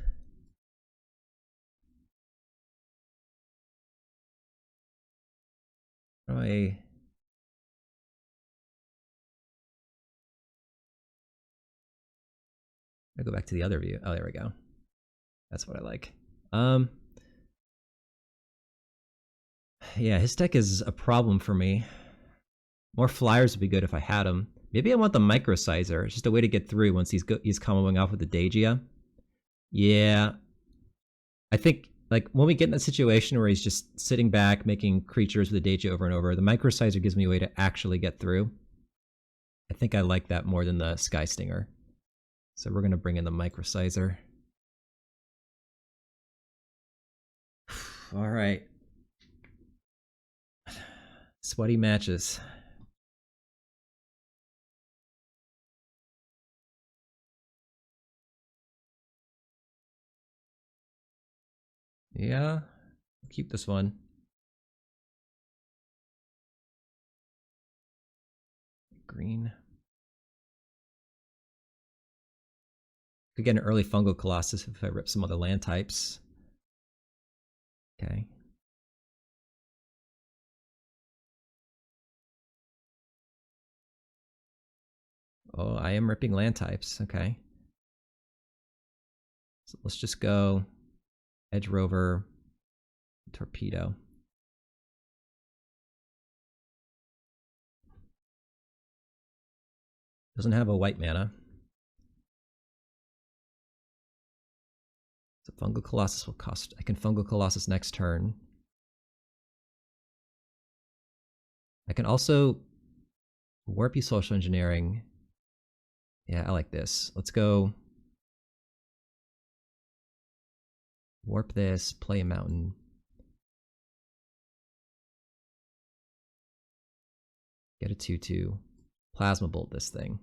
I go back to the other view. Oh, there we go. That's what I like. Yeah, his deck is a problem for me. More flyers would be good if I had them. Maybe I want the Microsizer. It's just a way to get through once he's comboing off with the Dagia. Yeah. I think, like, when we get in that situation where he's just sitting back, making creatures with the Dagia over and over, the Microsizer gives me a way to actually get through. I think I like that more than the Sky Stinger. So we're going to bring in the Microsizer. All right. Sweaty matches. Yeah, keep this one. Green. Could get an early Fungal Colossus if I rip some other land types. Okay. Oh, I am ripping land types. Okay. So let's just go Edge Rover, Torpedo. Doesn't have a white mana. So Fungal Colossus will cost... I can Fungal Colossus next turn. I can also Warp you Social Engineering. Yeah, I like this. Let's go warp this, play a mountain. Get a 2/2. Plasma Bolt this thing.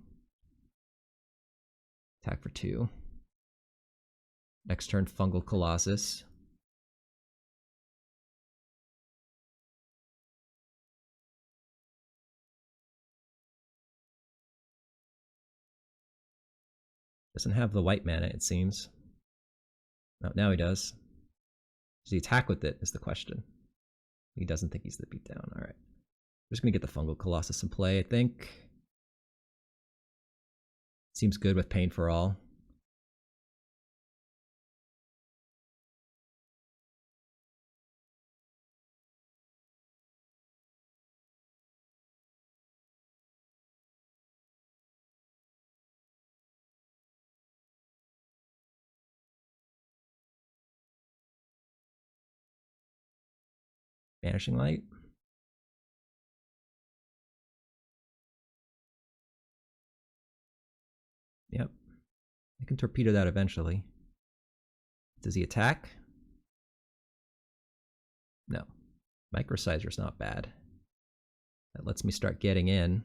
Attack for 2. Next turn, Fungal Colossus. Doesn't have the white mana, it seems. Oh, now he does. Does he attack with it, is the question. He doesn't think he's the beatdown. Alright. We're just going to get the Fungal Colossus in play, I think. Seems good with Pain for All. Vanishing Light. Yep. I can torpedo that eventually. Does he attack? No. Microsizer's not bad. That lets me start getting in.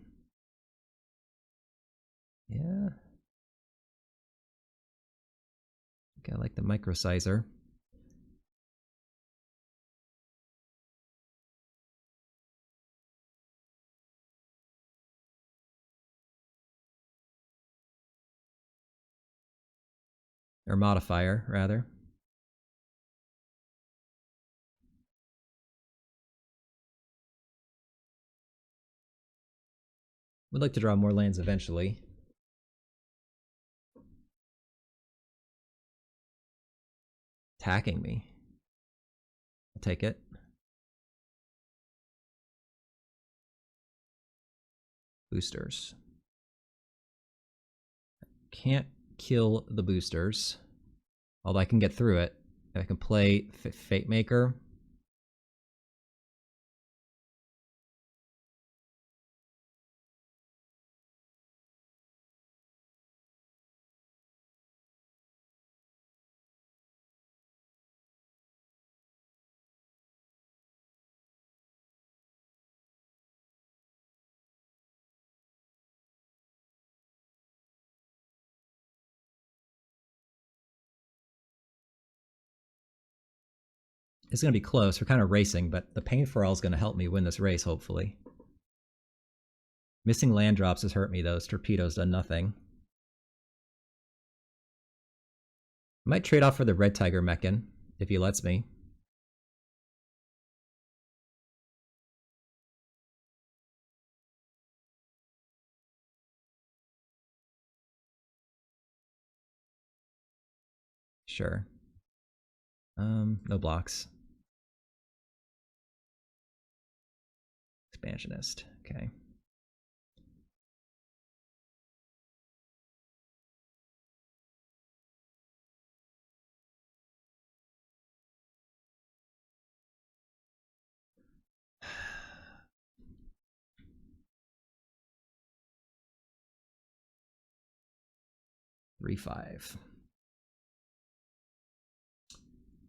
Yeah. I think I like the microsizer. Or modifier, rather. Would like to draw more lands eventually. Attacking me. I'll take it. Boosters. Can't kill the boosters. Although I can get through it. I can play Fate Maker. It's going to be close. We're kind of racing, but the Pain for All is going to help me win this race, hopefully. Missing land drops has hurt me, though. Torpedo's done nothing. I might trade off for the Red Tiger Mechan, if he lets me. Sure. No blocks. Expansionist. Okay. Three, 5.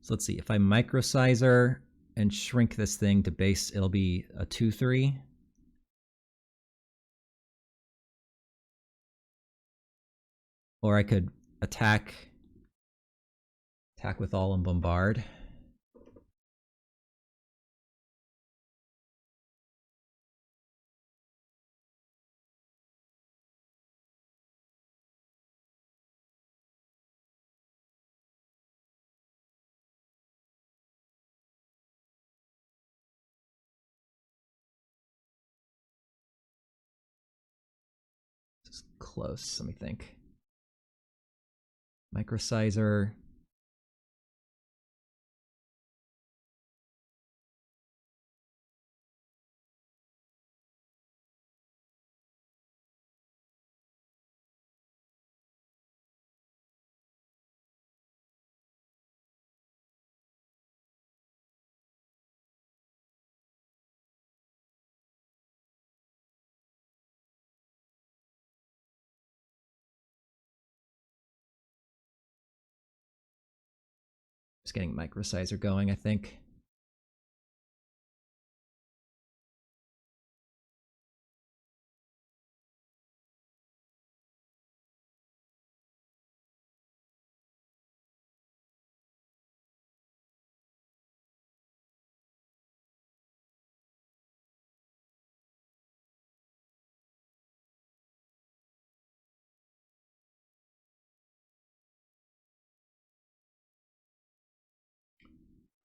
So let's see. If I microsizer and shrink this thing to base, it'll be a 2/3. Or I could attack with all and bombard. This is close. Let me think. Microsizer. Just getting microsizer going, I think.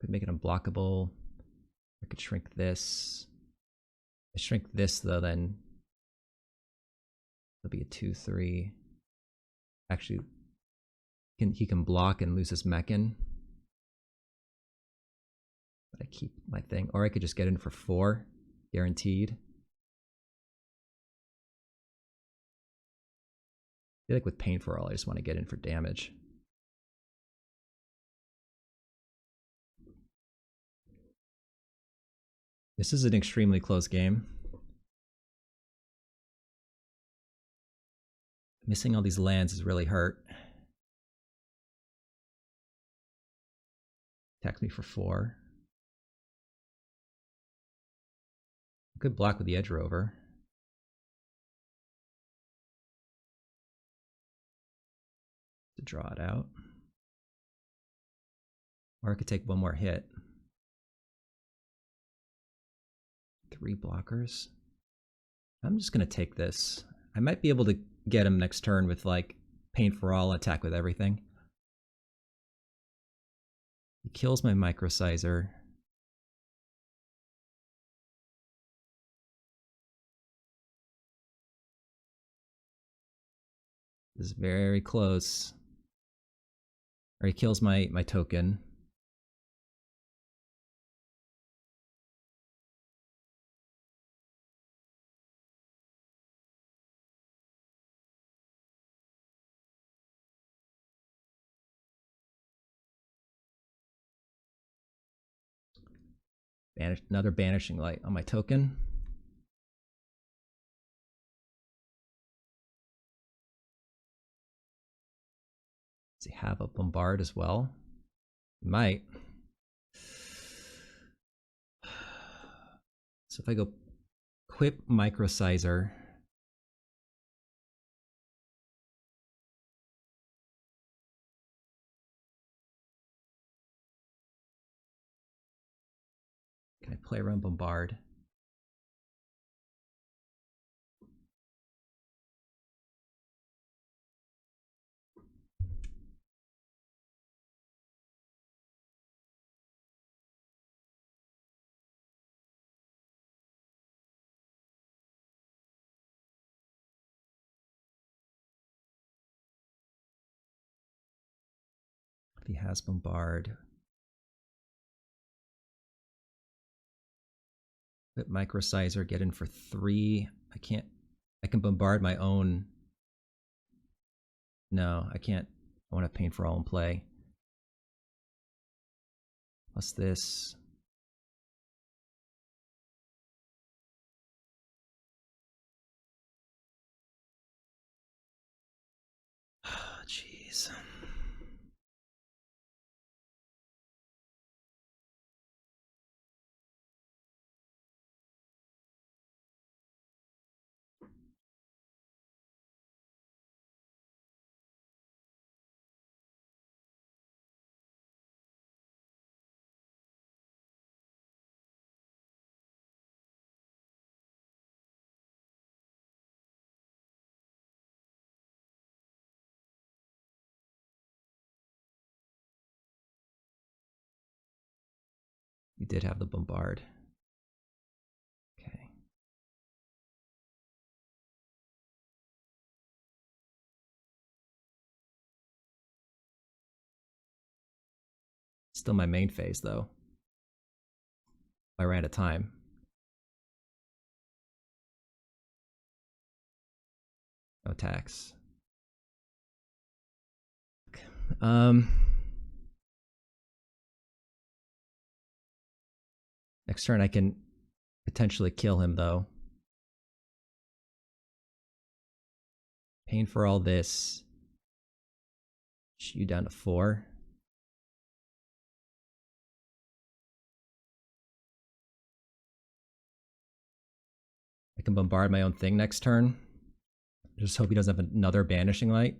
Could make it unblockable. I could shrink this. I shrink this though, then it'll be a 2/3. Actually, he can block and lose his Mechan. But I keep my thing. Or I could just get in for 4, guaranteed. I feel like with Pain for All, I just want to get in for damage. This is an extremely close game. Missing all these lands is really hurt. Attacks me for 4. Good block with the Edge Rover. To draw it out. Or I could take one more hit. 3 blockers. I'm just going to take this. I might be able to get him next turn with like Pain for All, attack with everything. He kills my Microsizer. This is very close. Or he kills my token. Another Banishing Light on my token. Does he have a Bombard as well? He might. So if I go equip Microsizer, can I play around Bombard? If he has Bombard. Let Microsizer get in for 3. I can Bombard my own. No, I can't. I want to Pain for All in play. Plus this. Jeez. You did have the Bombard. Okay. Still my main phase, though. I ran out of time. No tax. Okay. Next turn I can potentially kill him, though. Pain for All this. Shoot you down to 4. I can Bombard my own thing next turn. Just hope he doesn't have another Banishing Light.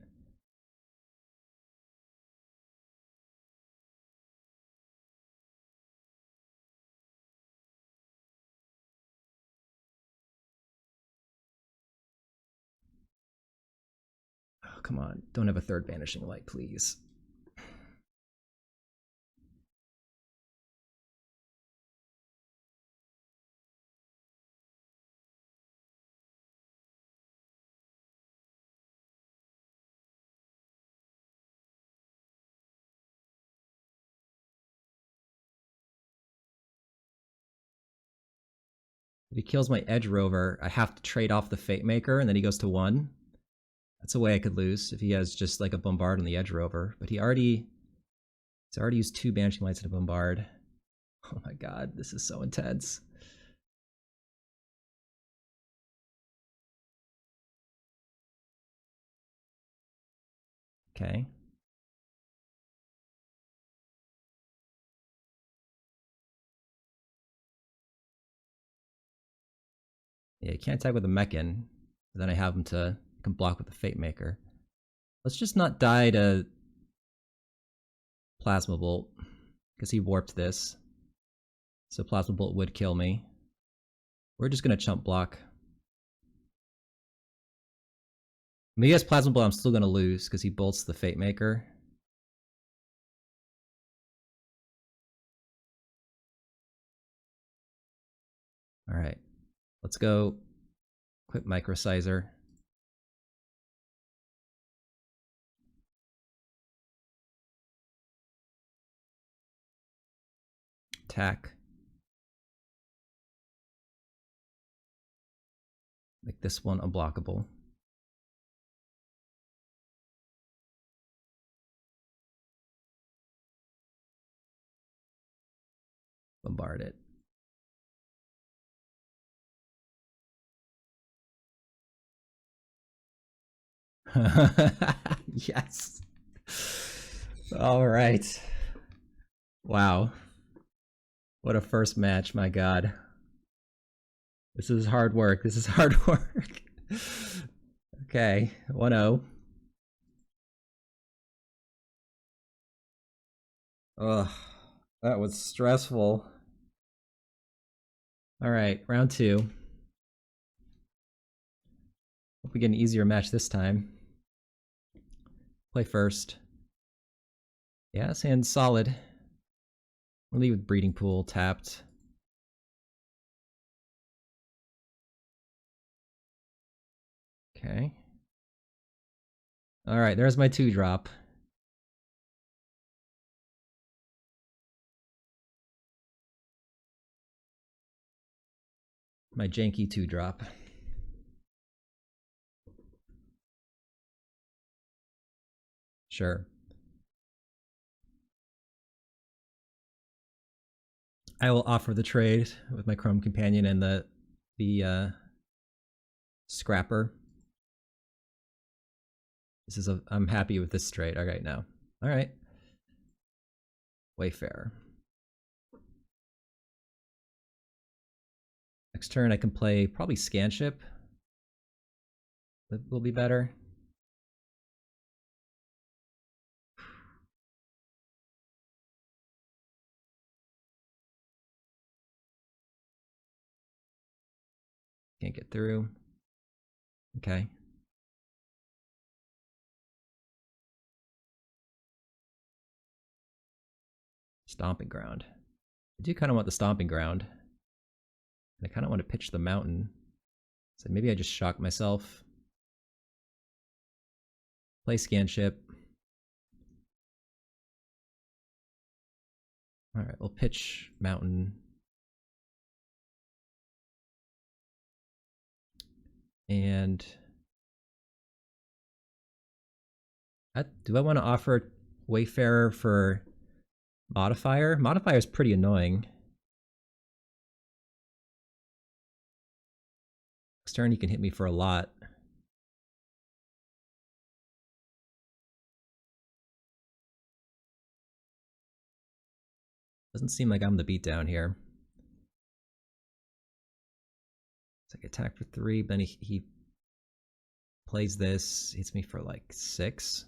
Oh, come on. Don't have a third Banishing Light, please. If he kills my Edge Rover, I have to trade off the Fate Maker, and then he goes to 1. That's a way I could lose if he has just like a Bombard on the Edge Rover. But he's already used 2 Banishing Lights and a Bombard. Oh my god, this is so intense. Okay. Yeah, you can't attack with a Mechan. Then I have him to can block with the Fate Maker. Let's just not die to Plasma Bolt, because he warped this. So Plasma Bolt would kill me. We're just gonna chump block. I mean, he has Plasma Bolt, I'm still gonna lose, because he bolts the Fate Maker. Alright. Let's go quick Microsizer. Attack. Make this one unblockable. Bombard it. Yes. All right. Wow. What a first match, my god. This is hard work. This is hard work. Okay, 1-0. Ugh, that was stressful. All right, round 2. Hope we get an easier match this time. Play first. Yeah, this hand's solid. We'll leave with Breeding Pool tapped. Okay. Alright, there's my 2-drop. My janky 2-drop. Sure. I will offer the trade with my Chrome Companion and the Scrapper. This is I'm happy with this trade right now. All right. Wayfarer. Next turn I can play probably Scanship. That will be better. Can't get through. Okay. Stomping Ground. I do kind of want the Stomping Ground. And I kind of want to pitch the Mountain. So maybe I just shock myself. Play Scanship. Alright, we'll pitch Mountain. And do I want to offer Wayfarer for Modifier? Modifier is pretty annoying. Next turn, he can hit me for a lot. Doesn't seem like I'm the beatdown here. It's like attack for 3, but then he plays this, hits me for like 6.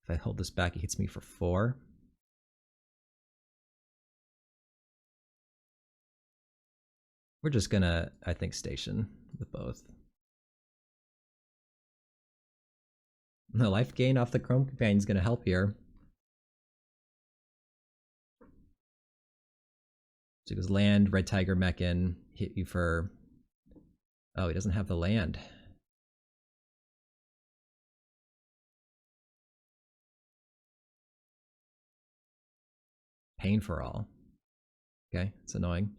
If I hold this back, he hits me for 4. We're just gonna, I think, station with both. The life gain off the Chrome Companion is gonna help here. So he goes land, Red Tiger Mechan, hit you for... Oh, he doesn't have the land. Pain for all. Okay, it's annoying.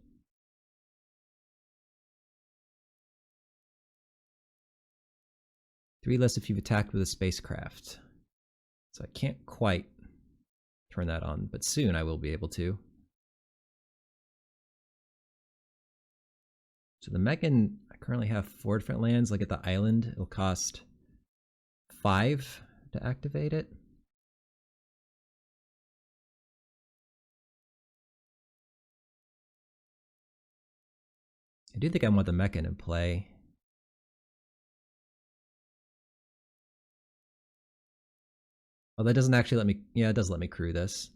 Three less if you've attacked with a spacecraft. So I can't quite turn that on, but soon I will be able to. So the Mechan, I currently have 4 different lands. Like at the island, it'll cost 5 to activate it. I do think I want the Mechan in play. Oh, that doesn't actually let me... Yeah, it does let me crew this.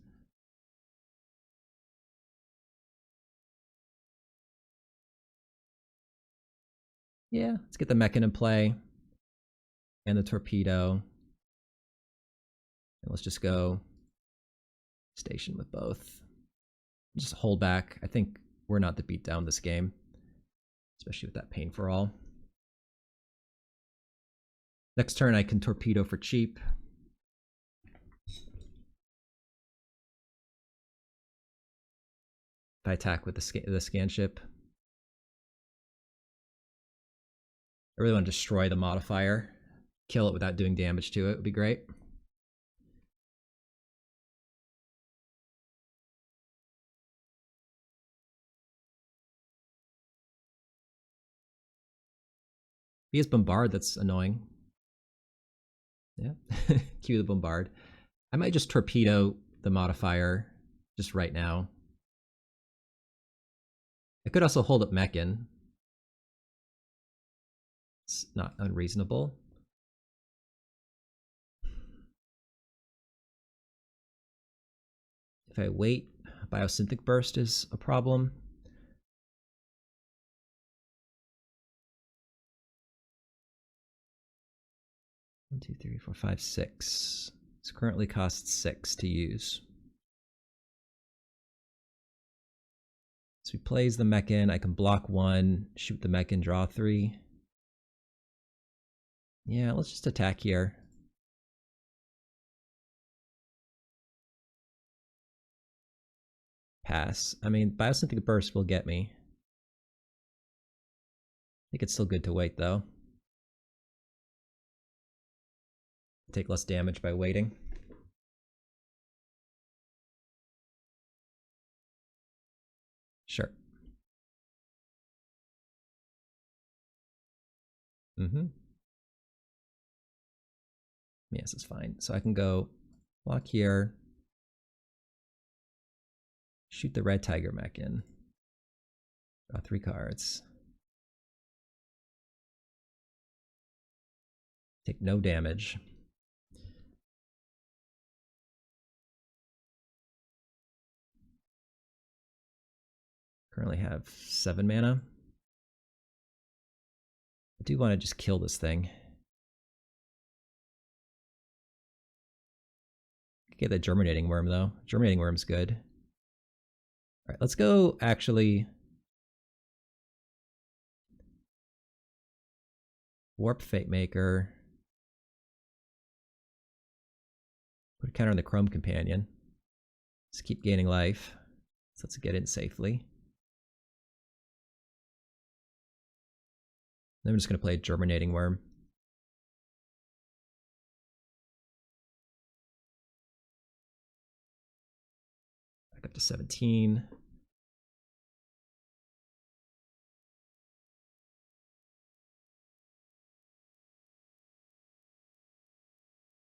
Yeah, let's get the Mechan in play. And the torpedo. And let's just go station with both. Just hold back. I think we're not to beat down this game. Especially with that pain for all. Next turn I can torpedo for cheap. If I attack with the scan ship. I really want to destroy the modifier. Kill it without doing damage to it would be great. He has Bombard, that's annoying. Yeah, cue the Bombard. I might just torpedo the modifier just right now. I could also hold up Mechan. It's not unreasonable. If I wait, Biosynthetic Burst is a problem. One, two, three, four, five, 6. This currently costs 6 to use. So he plays the Mechan. I can block 1, shoot the Mechan, draw 3. Yeah, let's just attack here. Pass. I mean, Biosynthetic Burst will get me. I think it's still good to wait, though. Take less damage by waiting. Sure. Yes, it's fine. So I can go block here. Shoot the red tiger Mechan. Draw 3 cards. Take no damage. Currently have 7 mana. I do want to just kill this thing. Get the Germinating Worm, though. Germinating Worm's good. All right, let's go actually Warp Fate Maker. Put a counter on the Chrome Companion. Just keep gaining life. So let's get in safely. Then I'm just going to play a Germinating Worm. Back up to 17.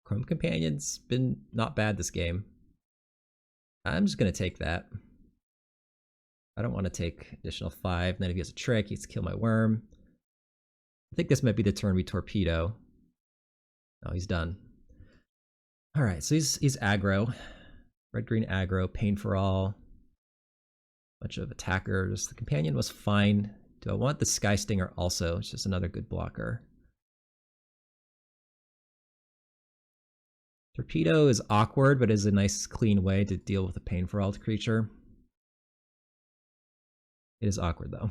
Chrome Companion's been not bad this game. I'm just going to take that. I don't want to take additional 5. And then if he has a trick, he has to kill my worm. I think this might be the turn we torpedo. Oh, he's done. All right, so he's aggro. Red-green aggro, pain for all. Bunch of attackers. The companion was fine. Do I want the Sky Stinger also? It's just another good blocker. Torpedo is awkward, but is a nice, clean way to deal with a pain for all creature. It is awkward, though.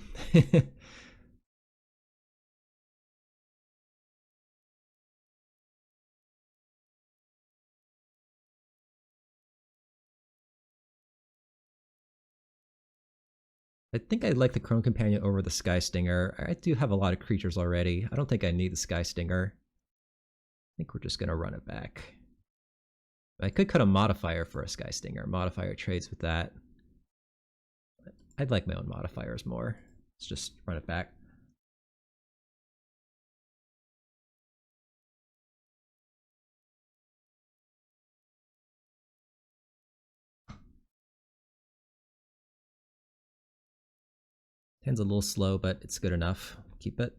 I think I'd like the Chrome Companion over the Sky Stinger. I do have a lot of creatures already. I don't think I need the Sky Stinger. I think we're just going to run it back. I could cut a modifier for a Sky Stinger. Modifier trades with that. I'd like my own modifiers more. Let's just run it back. Hand's a little slow, but it's good enough. Keep it.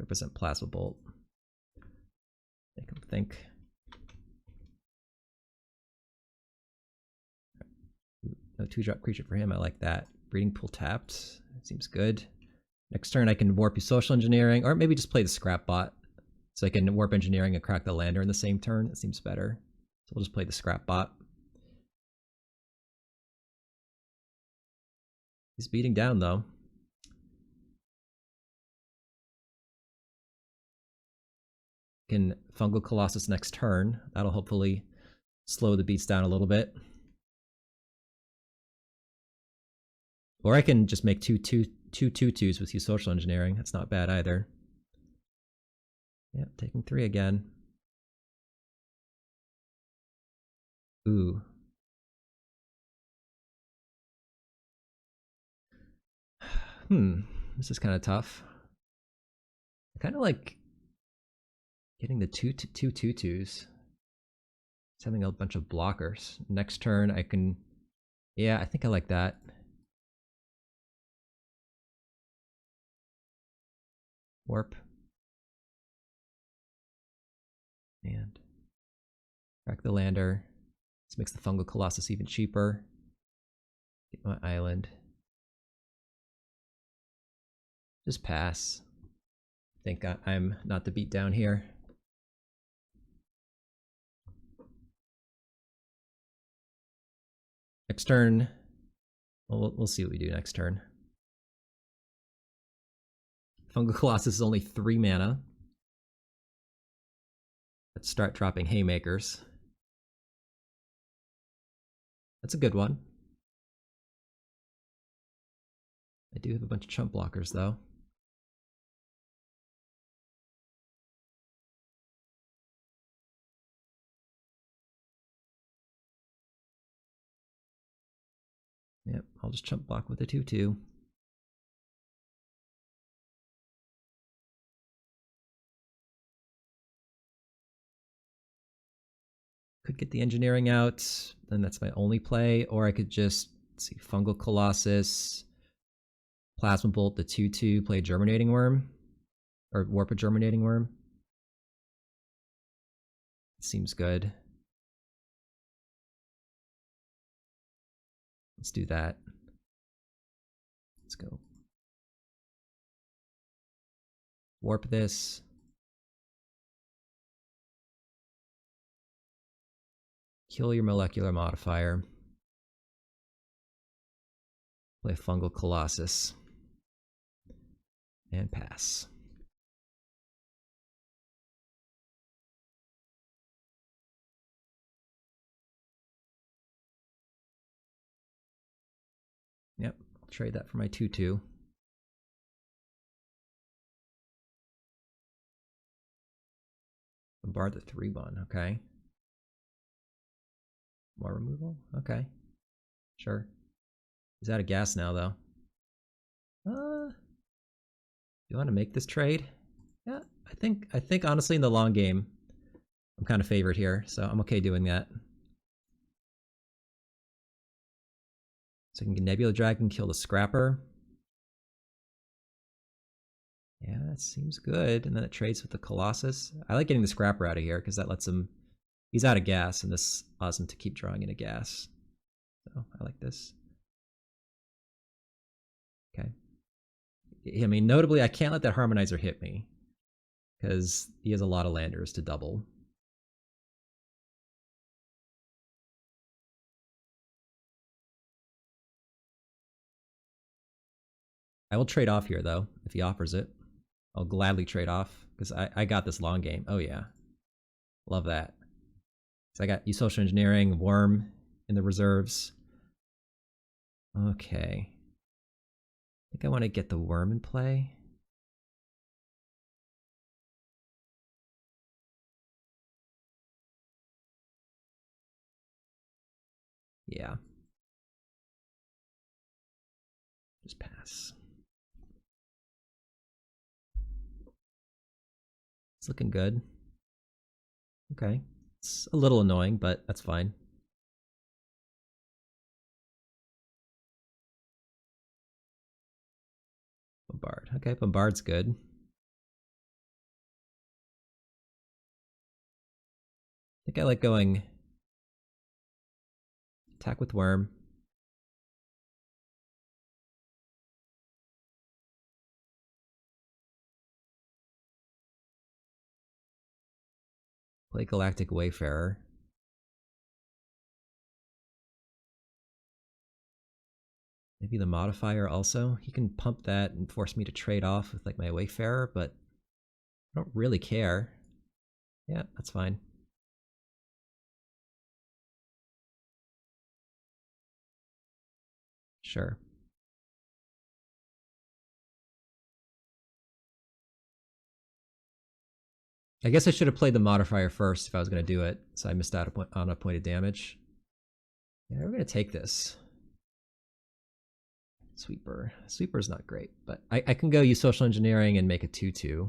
Represent Plasma Bolt. Make him think. No 2-drop creature for him. I like that. Breeding Pool tapped. Seems good. Next turn I can warp you Social Engineering, or maybe just play the Scrap Bot. So I can Warp Engineering and crack the Lander in the same turn. That seems better. So we'll just play the Scrap Bot. He's beating down though. Can Fungal Colossus next turn. That'll hopefully slow the beats down a little bit. Or I can just make two 2/2s with you Social Engineering. That's not bad either. Yep, taking 3 again. Ooh. This is kind of tough. I kind of like getting the 2/2s. It's having a bunch of blockers. Next turn I can... Yeah, I think I like that. Warp. And crack the Lander. This makes the Fungal Colossus even cheaper. Get my island. Just pass. I think I'm not the beat down here. Next turn, we'll see what we do next turn. Fungal Colossus is only 3 mana. Let's start dropping Haymakers. That's a good one. I do have a bunch of chump blockers though. Yep, I'll just chump block with a 2/2. Could get the engineering out, then that's my only play, or I could just, let's see, Fungal Colossus, Plasma Bolt, the 2/2, play Germinating Worm, or Warp a Germinating Worm. Seems good. Let's do that. Let's go. Warp this. Kill your molecular modifier. Play Fungal Colossus. And pass. Yep, I'll trade that for my 2/2. Bombard the 3/1, okay. More removal? Okay. Sure. He's out of gas now, though. You want to make this trade? Yeah, I think honestly in the long game, I'm kind of favored here, so I'm okay doing that. So I can get Nebula Dragon, kill the Scrapper. Yeah, that seems good. And then it trades with the Colossus. I like getting the Scrapper out of here because that lets him... He's out of gas, and this allows him to keep drawing into gas. So I like this. Okay. I mean, notably, I can't let that Harmonizer hit me because he has a lot of landers to double. I will trade off here, though, if he offers it. I'll gladly trade off because I got this long game. Oh, yeah. Love that. So I got you Social Engineering, Worm in the reserves. Okay. I think I want to get the Worm in play. Yeah. Just pass. It's looking good. Okay. It's a little annoying, but that's fine. Bombard. Okay, Bombard's good. I think I like going attack with Worm. Play Galactic Wayfarer. Maybe the modifier also. He can pump that and force me to trade off with like my Wayfarer, but I don't really care. Yeah, that's fine. Sure. I guess I should have played the modifier first if I was going to do it, so I missed out on a point of damage. Yeah, we're going to take this. Sweeper. Sweeper's not great, but I can go use Social Engineering and make a 2-2.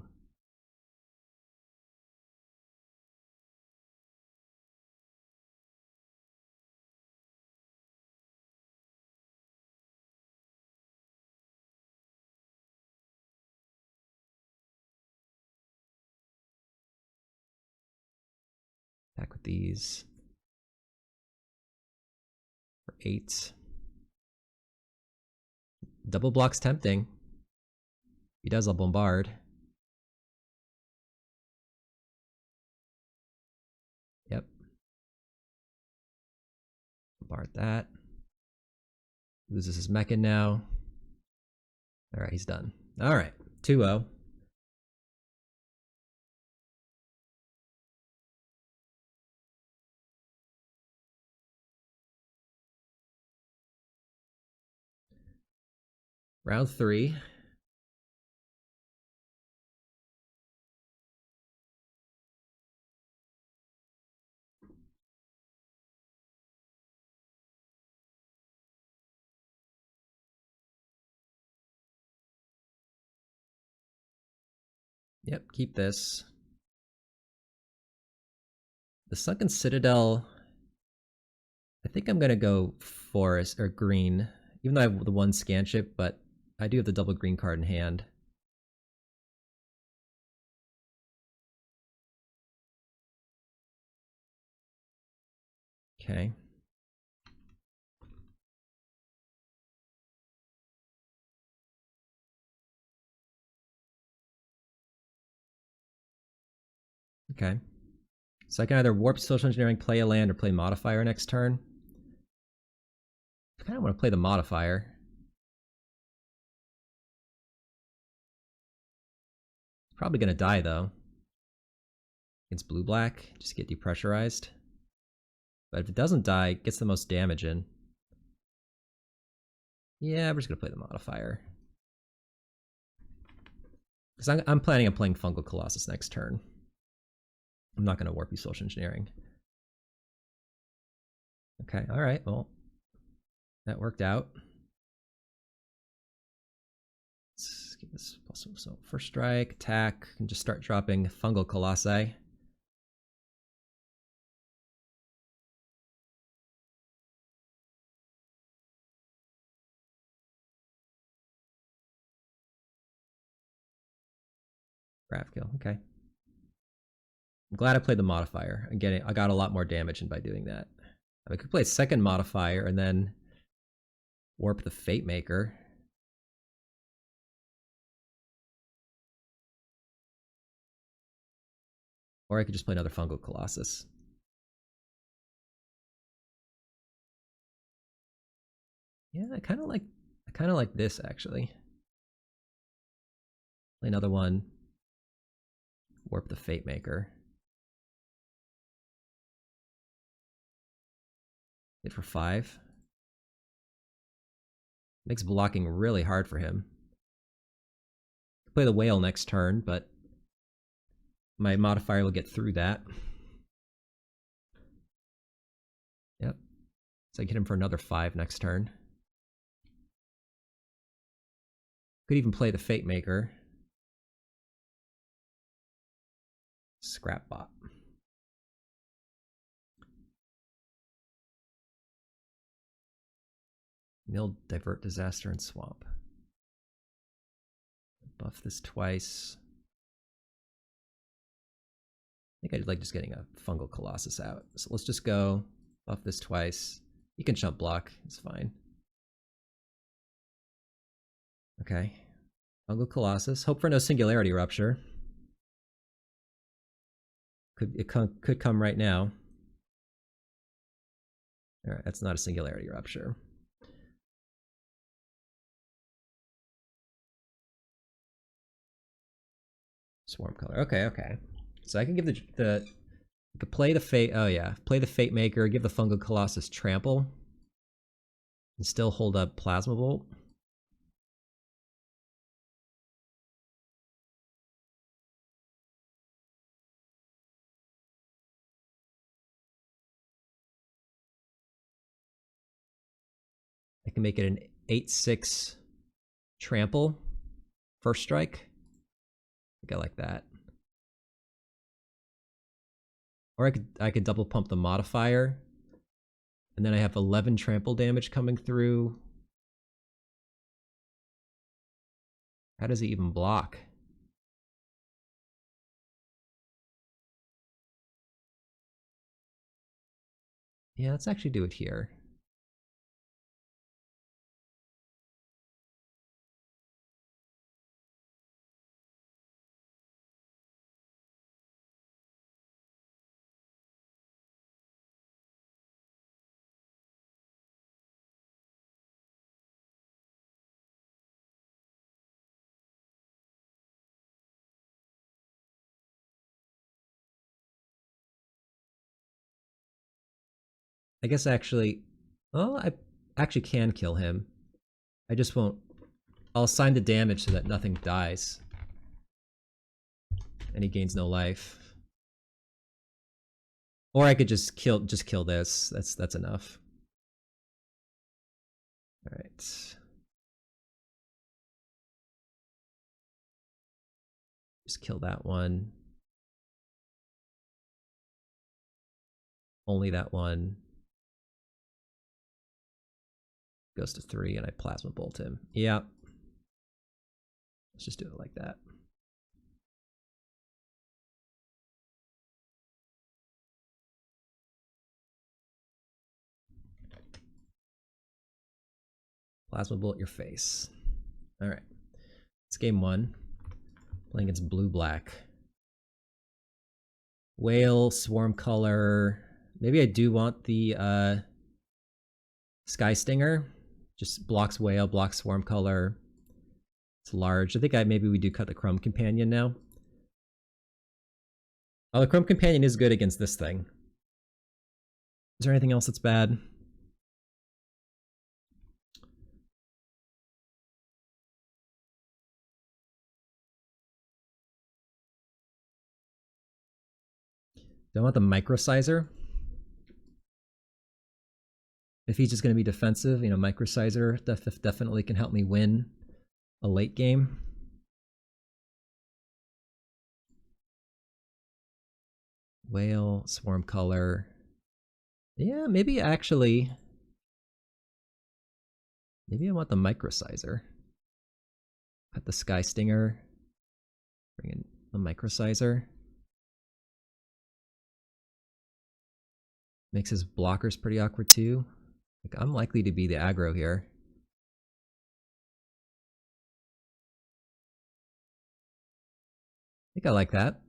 Back with these. For 8. Double block's tempting. He does a bombard. Yep. Bombard that. Loses his Mechan now. Alright, he's done. Alright, 2-0. Round 3. Yep, keep this. The Sunken Citadel, I think I'm going to go forest or green, even though I have the one scanship, but I do have the double green card in hand. Okay. Okay. So I can either warp Social Engineering, play a land, or play Modifier next turn. I kind of want to play the Modifier. Probably going to die, though. Against blue-black, just get depressurized. But if it doesn't die, it gets the most damage in. Yeah, we're just going to play the Modifier. Because I'm planning on playing Fungal Colossus next turn. I'm not going to warp you Social Engineering. Okay, alright, well, that worked out. Let's give this plus one. So first strike, attack, and just start dropping Fungal Colossi. Graph kill, okay. I'm glad I played the modifier. I got a lot more damage in by doing that. I could play a second modifier and then warp the Fate Maker. Or I could just play another Fungal Colossus. Yeah, I kind of like this actually. Play another one. Warp the Fate Maker. Hit for 5. Makes blocking really hard for him. Play the Whale next turn, but my modifier will get through that. Yep. So I get him for another 5 next turn. Could even play the Fate Maker. Scrapbot. Mill, divert, disaster, and swamp. Buff this twice. I think I'd like just getting a fungal colossus out. So let's just go buff this twice. You can chump block, it's fine. Okay. Fungal colossus. Hope for no singularity rupture. Could come right now. Alright, that's not a singularity rupture. Swarm color. Okay, okay. So I can give I could play the fate. Oh yeah, play the Fate Maker. Give the Fungal Colossus trample, and still hold up Plasma Bolt. I can make it an 8/6 trample. First strike. I think I like that. Or I could double pump the modifier, and then I have 11 trample damage coming through. How does he even block? Yeah, let's actually do it here. I guess actually, well, I actually can kill him. I just won't. I'll assign the damage so that nothing dies. And he gains no life. Or I could just kill this. That's enough. Alright. Just kill that one. Only that one. Goes to 3 and I Plasma Bolt him. Yeah. Let's just do it like that. Plasma Bolt your face. Alright. It's game 1. Playing against blue-black. Whale, Swarm Color. Maybe I do want the Sky Stinger. Just blocks Whale, blocks Swarm Color. It's large. I think maybe we do cut the Chrome Companion now. Oh, the Chrome Companion is good against this thing. Is there anything else that's bad? Do I want the Microsizer? If he's just going to be defensive, you know, Microsizer definitely can help me win a late game. Whale, Swarm Color. Yeah, maybe actually. Maybe I want the Microsizer. Cut the Sky Stinger. Bring in the Microsizer. Makes his blockers pretty awkward too. Like, I'm likely to be the aggro here. I think I like that.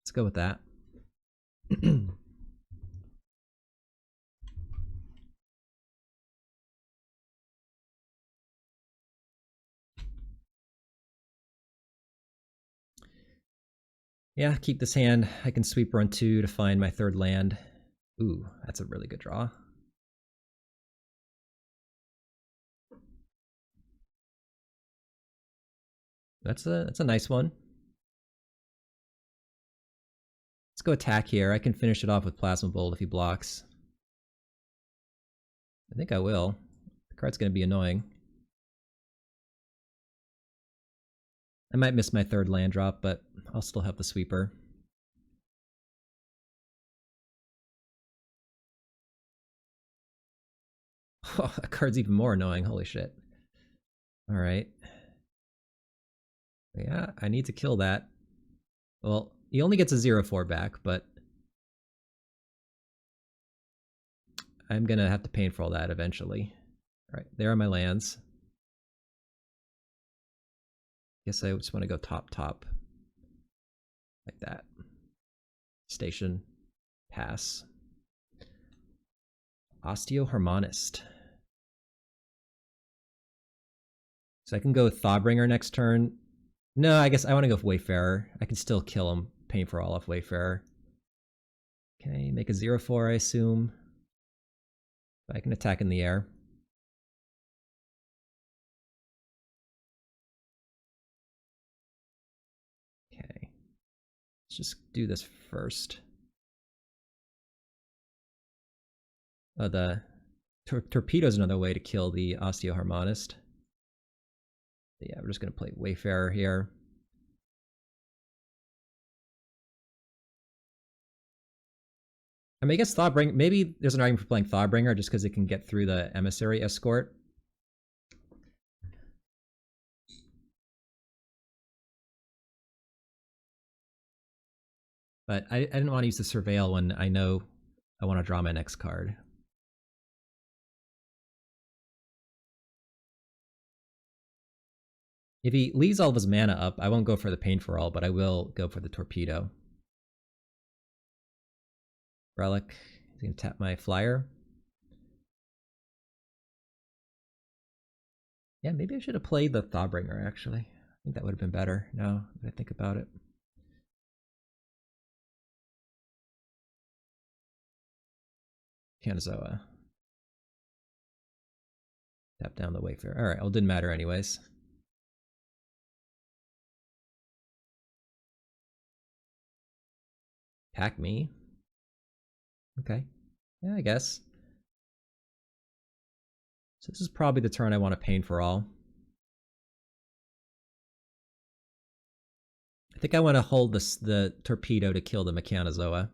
Let's go with that. Yeah, keep this hand. I can sweep run 2 to find my 3rd land. Ooh, that's a really good draw. That's a nice one. Let's go attack here. I can finish it off with Plasma Bolt if he blocks. I think I will. The card's going to be annoying. I might miss my third land drop, but I'll still have the sweeper. Oh, that card's even more annoying. Holy shit. All right. Yeah, I need to kill that. Well, he only gets a 0/4 back, but I'm going to have to pay for all that eventually. All right, there are my lands. Guess I just want to go top. Like that. Station. Pass. Osteoharmonist. So I can go Thawbringer next turn. No, I guess I want to go with Wayfarer. I can still kill him, paying for all of Wayfarer. Okay, make a 0/4, I assume. But I can attack in the air. Okay. Let's just do this first. The torpedo is another way to kill the Osteoharmonist. Yeah, we're just going to play Wayfarer here. I mean, I guess Thawbringer, maybe there's an argument for playing Thawbringer just because it can get through the Emissary Escort. But I didn't want to use the Surveil when I know I want to draw my next card. If he leaves all of his mana up, I won't go for the Pain for All, but I will go for the Torpedo. Relic. He's going to tap my flyer. Yeah, maybe I should have played the Thawbringer, actually. I think that would have been better now that I think about it. Kanazoa. Tap down the Wayfarer. Alright, well, it didn't matter anyways. Pack me? Okay. Yeah, I guess. So this is probably the turn I want to Pain for All. I think I want to hold the Torpedo to kill the Mechanizoa.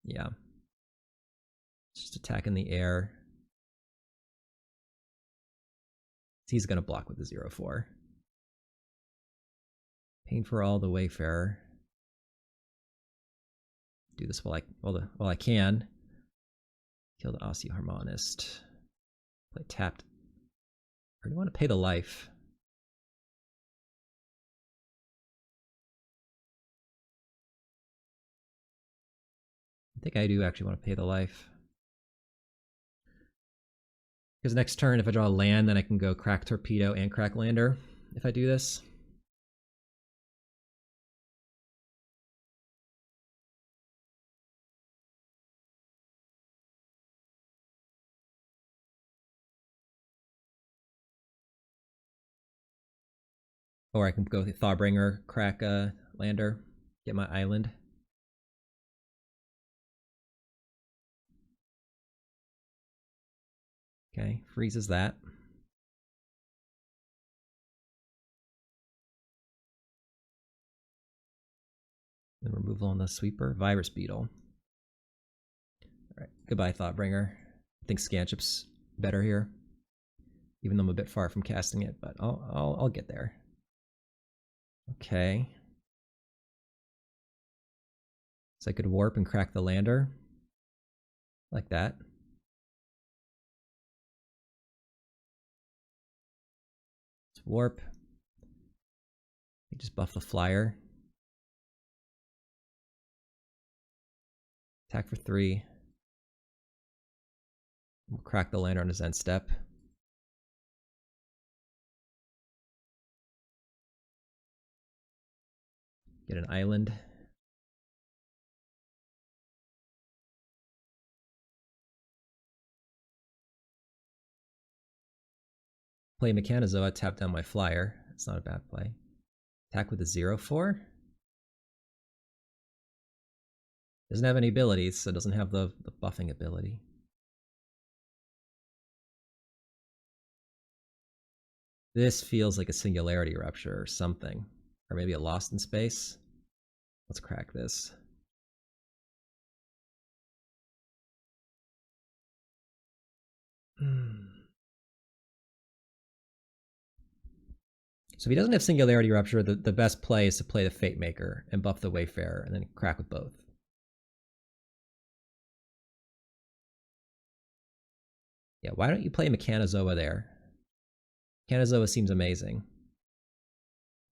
Yeah. Just attack in the air. He's going to block with the 0/4. Pain for All the Wayfarer. Do this while I can. Kill the Osteoharmonist. Play tapped. Or do I want to pay the life? I think I do actually want to pay the life. Because next turn, if I draw a land, then I can go crack Torpedo and crack Lander if I do this. Or I can go with Thawbringer, crack a Lander, get my island. Okay, freezes that. Then removal on the sweeper. Virus Beetle. Alright, goodbye Thoughtbringer. I think Scanship's better here. Even though I'm a bit far from casting it, but I'll get there. Okay. So I could warp and crack the lander. Like that. Let's warp. Just buff the flyer. Attack for 3. We'll crack the lander on his end step. Get an island. Play Mechanizoa, tap down my flyer. That's not a bad play. Attack with a 0/4. Doesn't have any abilities, so it doesn't have the buffing ability. This feels like a singularity rupture or something. Or maybe a lost in space. Let's crack this. So if he doesn't have Singularity Rupture, the best play is to play the Fate Maker and buff the Wayfarer and then crack with both. Yeah, why don't you play Mechanozoa there? Mechanozoa seems amazing.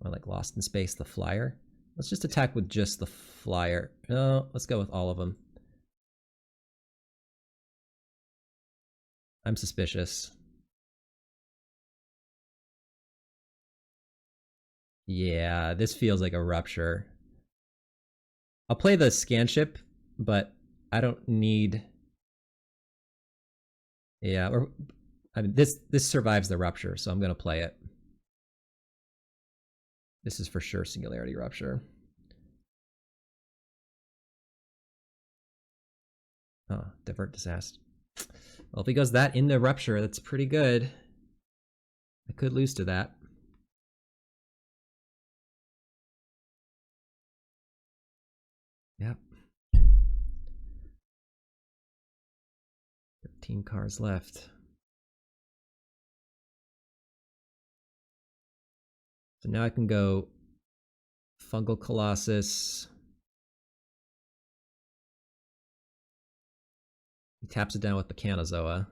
Or like Lost in Space, the Flyer. Let's just attack with just the Flyer. No, let's go with all of them. I'm suspicious. Yeah, this feels like a rupture. I'll play the Scanship, but I don't need... Yeah, or I mean, this survives the rupture, so I'm going to play it. This is for sure Singularity Rupture. Oh, Divert Disaster. Well, if he goes that into Rupture, that's pretty good. I could lose to that. Yep. 13 cards left. So now I can go Fungal Colossus. He taps it down with Mechanozoa.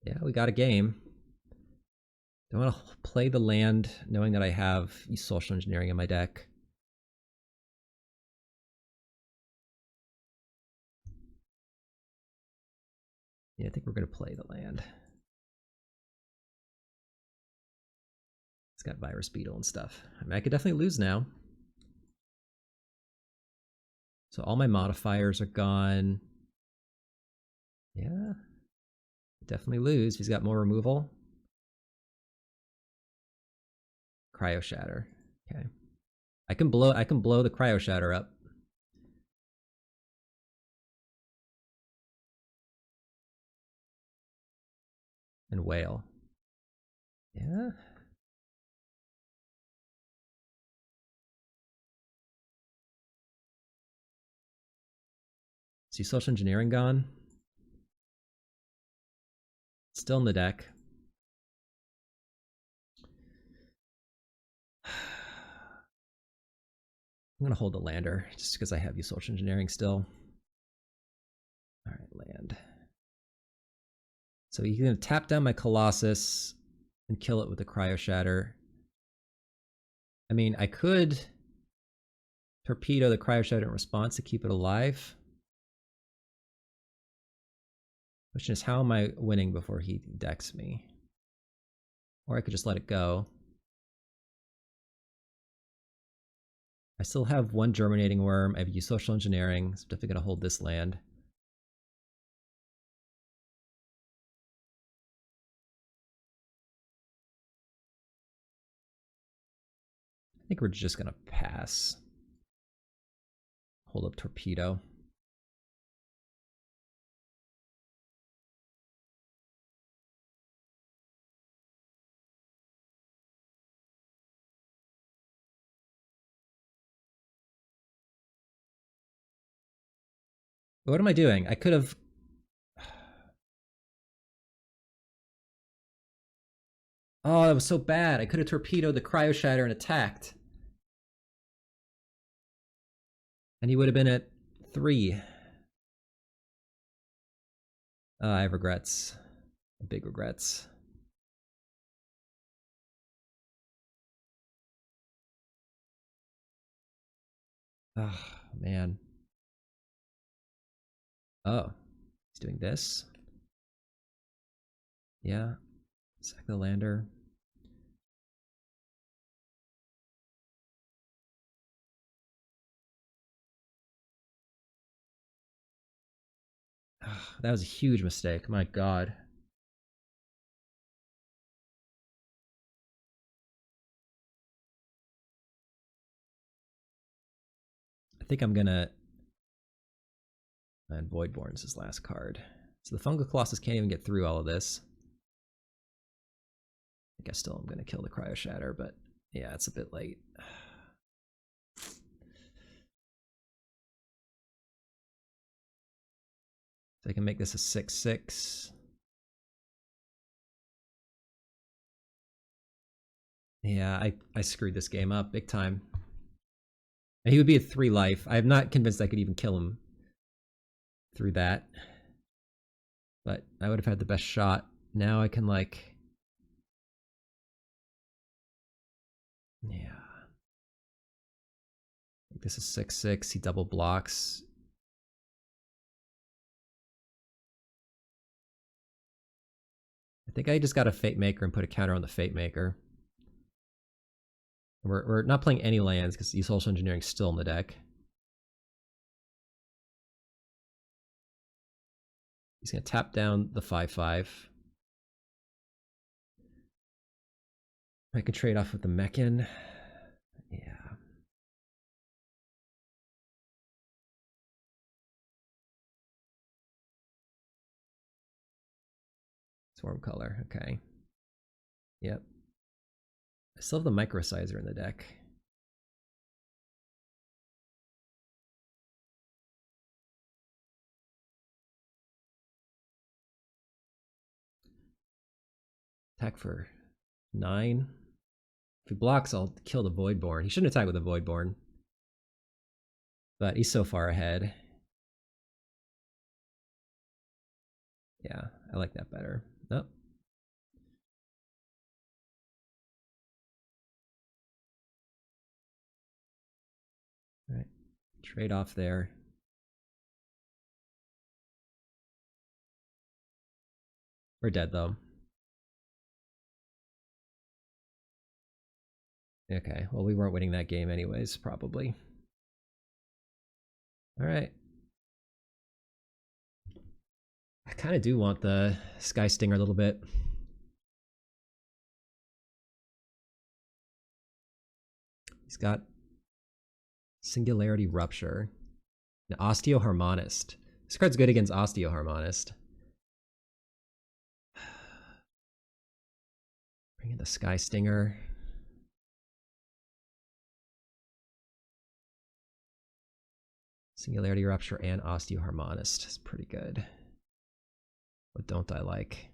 Yeah, we got a game. Do I want to play the land knowing that I have Social Engineering in my deck? Yeah, I think we're going to play the land. It's got Virus Beetle and stuff. I mean, I could definitely lose now. So all my modifiers are gone. Yeah, definitely lose. He's got more removal. Cryo Shatter. Okay. I can blow the Cryo Shatter up. And Whale. Yeah. See Social Engineering gone? Still in the deck. I'm going to hold the lander just because I have Social Engineering still. All right, land. So he's going to tap down my Colossus and kill it with the Cryo Shatter. I mean, I could torpedo the Cryo Shatter in response to keep it alive. Question is, how am I winning before he decks me? Or I could just let it go. I still have one Germinating Worm. I have used Social Engineering, so I'm definitely going to hold this land. I think we're just going to pass. Hold up Torpedo. What am I doing? I could have... Oh, that was so bad. I could have torpedoed the Cryo Shatter and attacked. And he would have been at 3. I have regrets. Big regrets. Oh, man. Oh, he's doing this. Yeah. Sack the lander. Oh, that was a huge mistake. My God. I think I'm gonna... And Voidborn's his last card. So the Fungal Colossus can't even get through all of this. think I still am going to kill the Cryo Shatter, but yeah, it's a bit late. So I can make this a 6/6. Yeah, I screwed this game up big time. And he would be a 3 life. I'm not convinced I could even kill him through that. But I would have had the best shot. Now I can, like... Yeah. This is 6/6. He double blocks. I think I just got a Fate Maker and put a counter on the Fate Maker. We're not playing any lands because the Social Engineering is still in the deck. He's going to tap down the 5/5. I can trade off with the Mechan. Yeah. Swarm color, okay. Yep. I still have the Microsizer in the deck. Attack for 9. If he blocks, I'll kill the Voidborn. He shouldn't attack with the Voidborn. But he's so far ahead. Yeah, I like that better. Oh. All right, trade off there. We're dead though. Okay, well, we weren't winning that game anyways, probably. All right. I kind of do want the Sky Stinger a little bit. He's got Singularity Rupture. An Osteoharmonist. This card's good against Osteoharmonist. Bring in the Sky Stinger. Singularity Rupture and Osteoharmonist is pretty good. What don't I like?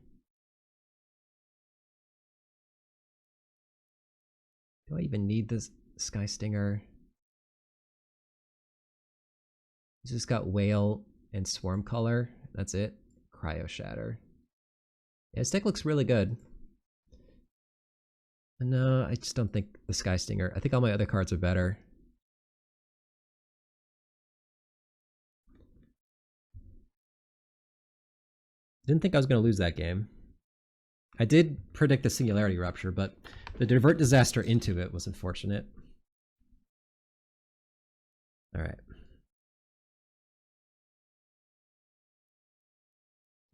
Do I even need this Sky Stinger? He's just got Whale and Swarm Color. That's it. Cryo Shatter. Yeah, his deck looks really good. No, I just don't think the Sky Stinger. I think all my other cards are better. Didn't think I was going to lose that game. I did predict the Singularity Rupture, but the Divert Disaster into it was unfortunate. All right.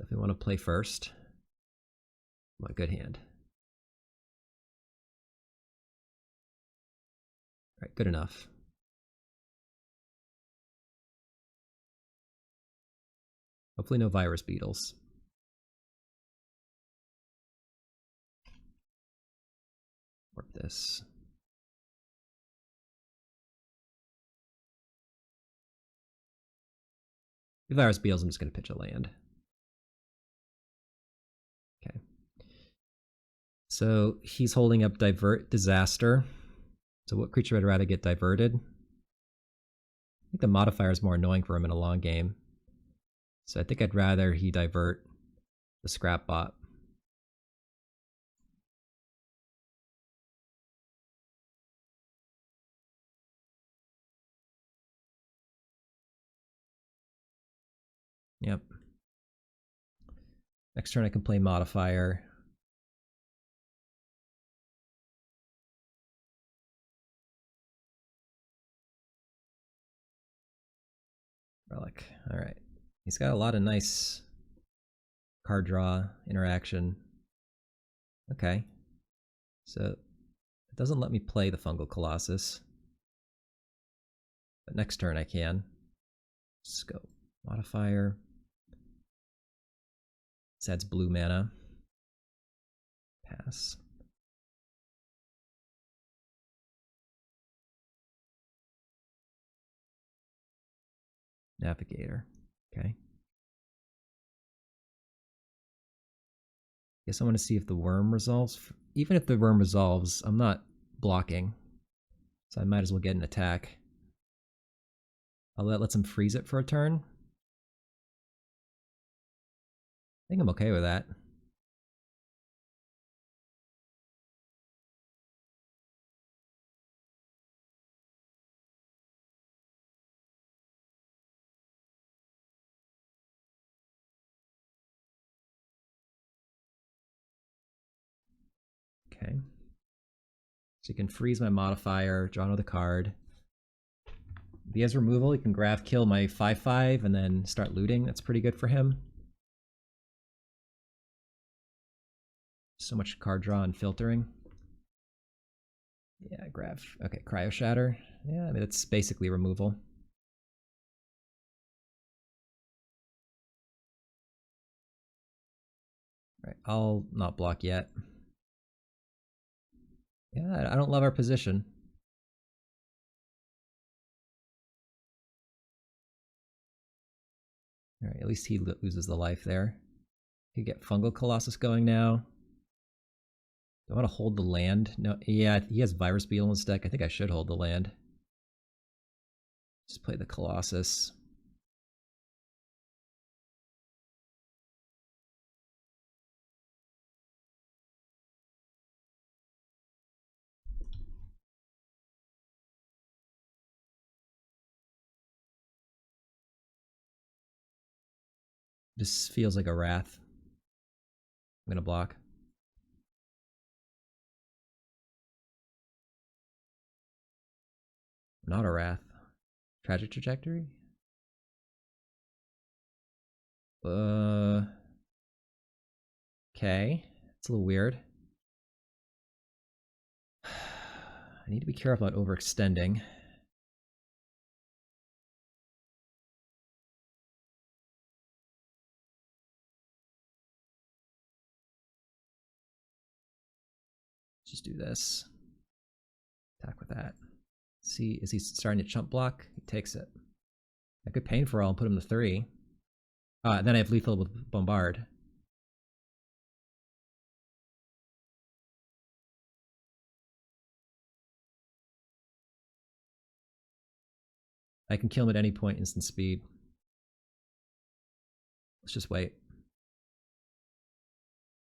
If we want to play first, what good hand. All right, good enough. Hopefully no Virus Beetles. Warp this. If Virus Beetles, I'm just going to pitch a land. Okay. So he's holding up Divert Disaster. So what creature would I rather get diverted? I think the modifier is more annoying for him in a long game. So I think I'd rather he divert the Scrap Bot. Yep. Next turn I can play Modifier. Relic. All right. He's got a lot of nice card draw interaction. Okay. So it doesn't let me play the Fungal Colossus. But next turn I can. Let's go. Modifier. This adds blue mana. Pass. Navigator. Okay. Guess I want to see if the worm resolves. Even if the worm resolves, I'm not blocking. So I might as well get an attack. I'll let him freeze it for a turn. I think I'm okay with that. Okay. So you can freeze my modifier, draw another card. If he has removal, he can grab kill my 5/5 and then start looting. That's pretty good for him. So much card draw and filtering. Yeah, grab. Okay, Cryo Shatter. Yeah, I mean, it's basically removal. Right, I'll not block yet. Yeah, I don't love our position. All right, at least he loses the life there. Could get Fungal Colossus going now. Do I want to hold the land? No, yeah, he has Virus Beetle in his deck. I think I should hold the land. Just play the Colossus. This feels like a Wrath. I'm gonna block. Not a Wrath. Tragic Trajectory? Okay. It's a little weird. I need to be careful about overextending. Just do this. Attack with that. See, is he starting to chump block? He takes it. I could Pain for All and put him to 3. Then I have lethal with Bombard. I can kill him at any point, instant speed. Let's just wait.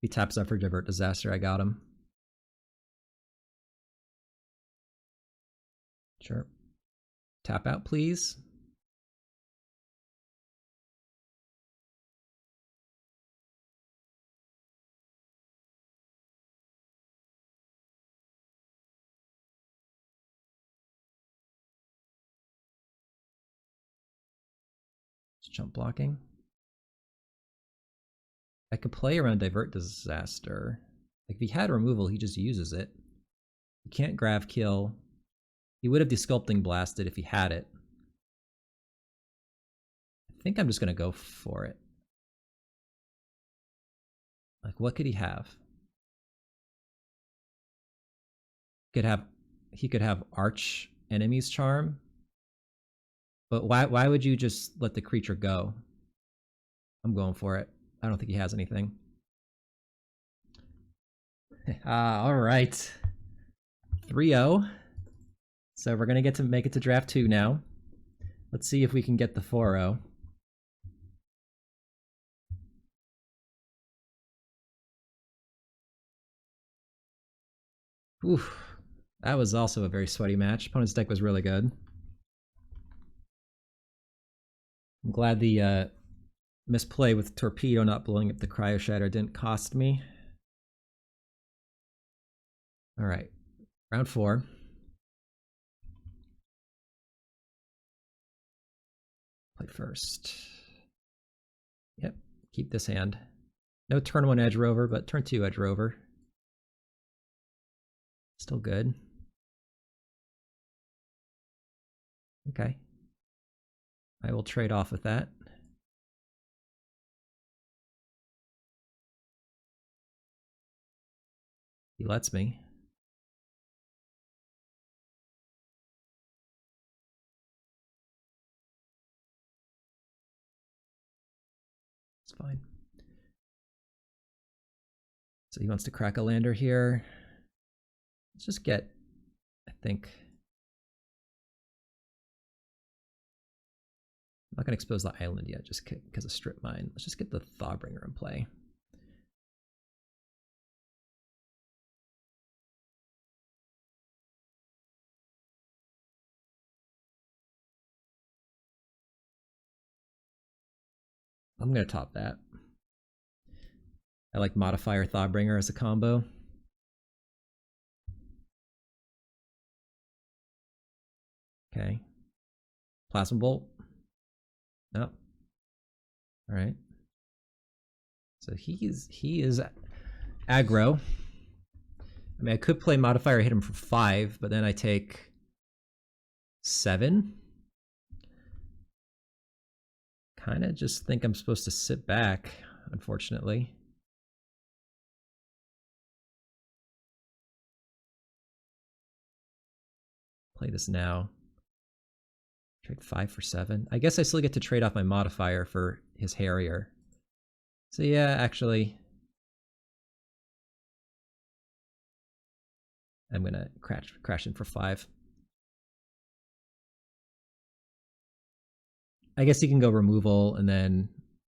He taps up for Divert Disaster, I got him. Sure. Tap out, please. Just jump blocking. I could play around Divert Disaster. Like, if he had removal, he just uses it. He can't grab kill. He would have Desculpting Blasted if he had it. I think I'm just going to go for it. Like, what could he have? He could have Arch Enemy's Charm. But why would you just let the creature go? I'm going for it. I don't think he has anything. All right. 3-0. So we're going to get to make it to draft 2 now. Let's see if we can get the 4-0. Oof. That was also a very sweaty match. Opponent's deck was really good. I'm glad the misplay with Torpedo not blowing up the Cryo Shatter didn't cost me. All right. Round 4. Play first. Yep. Keep this hand. No turn 1 Edge Rover, but turn 2 Edge Rover. Still good. Okay. I will trade off with that. He lets me. fine. So he wants to crack a lander here. Let's just get, I think, I'm not going to expose the island yet just because of strip mine. Let's just get the Thawbringer in play. I'm going to top that. I like Modifier Thawbringer as a combo. Okay. Plasma Bolt. No. All right. So he is aggro. I mean, I could play Modifier, hit him for 5, but then I take 7. Kind of just think I'm supposed to sit back, unfortunately. Play this now. Trade 5 for 7. I guess I still get to trade off my modifier for his Harrier. So yeah, actually, I'm gonna crash in for 5. I guess he can go removal, and then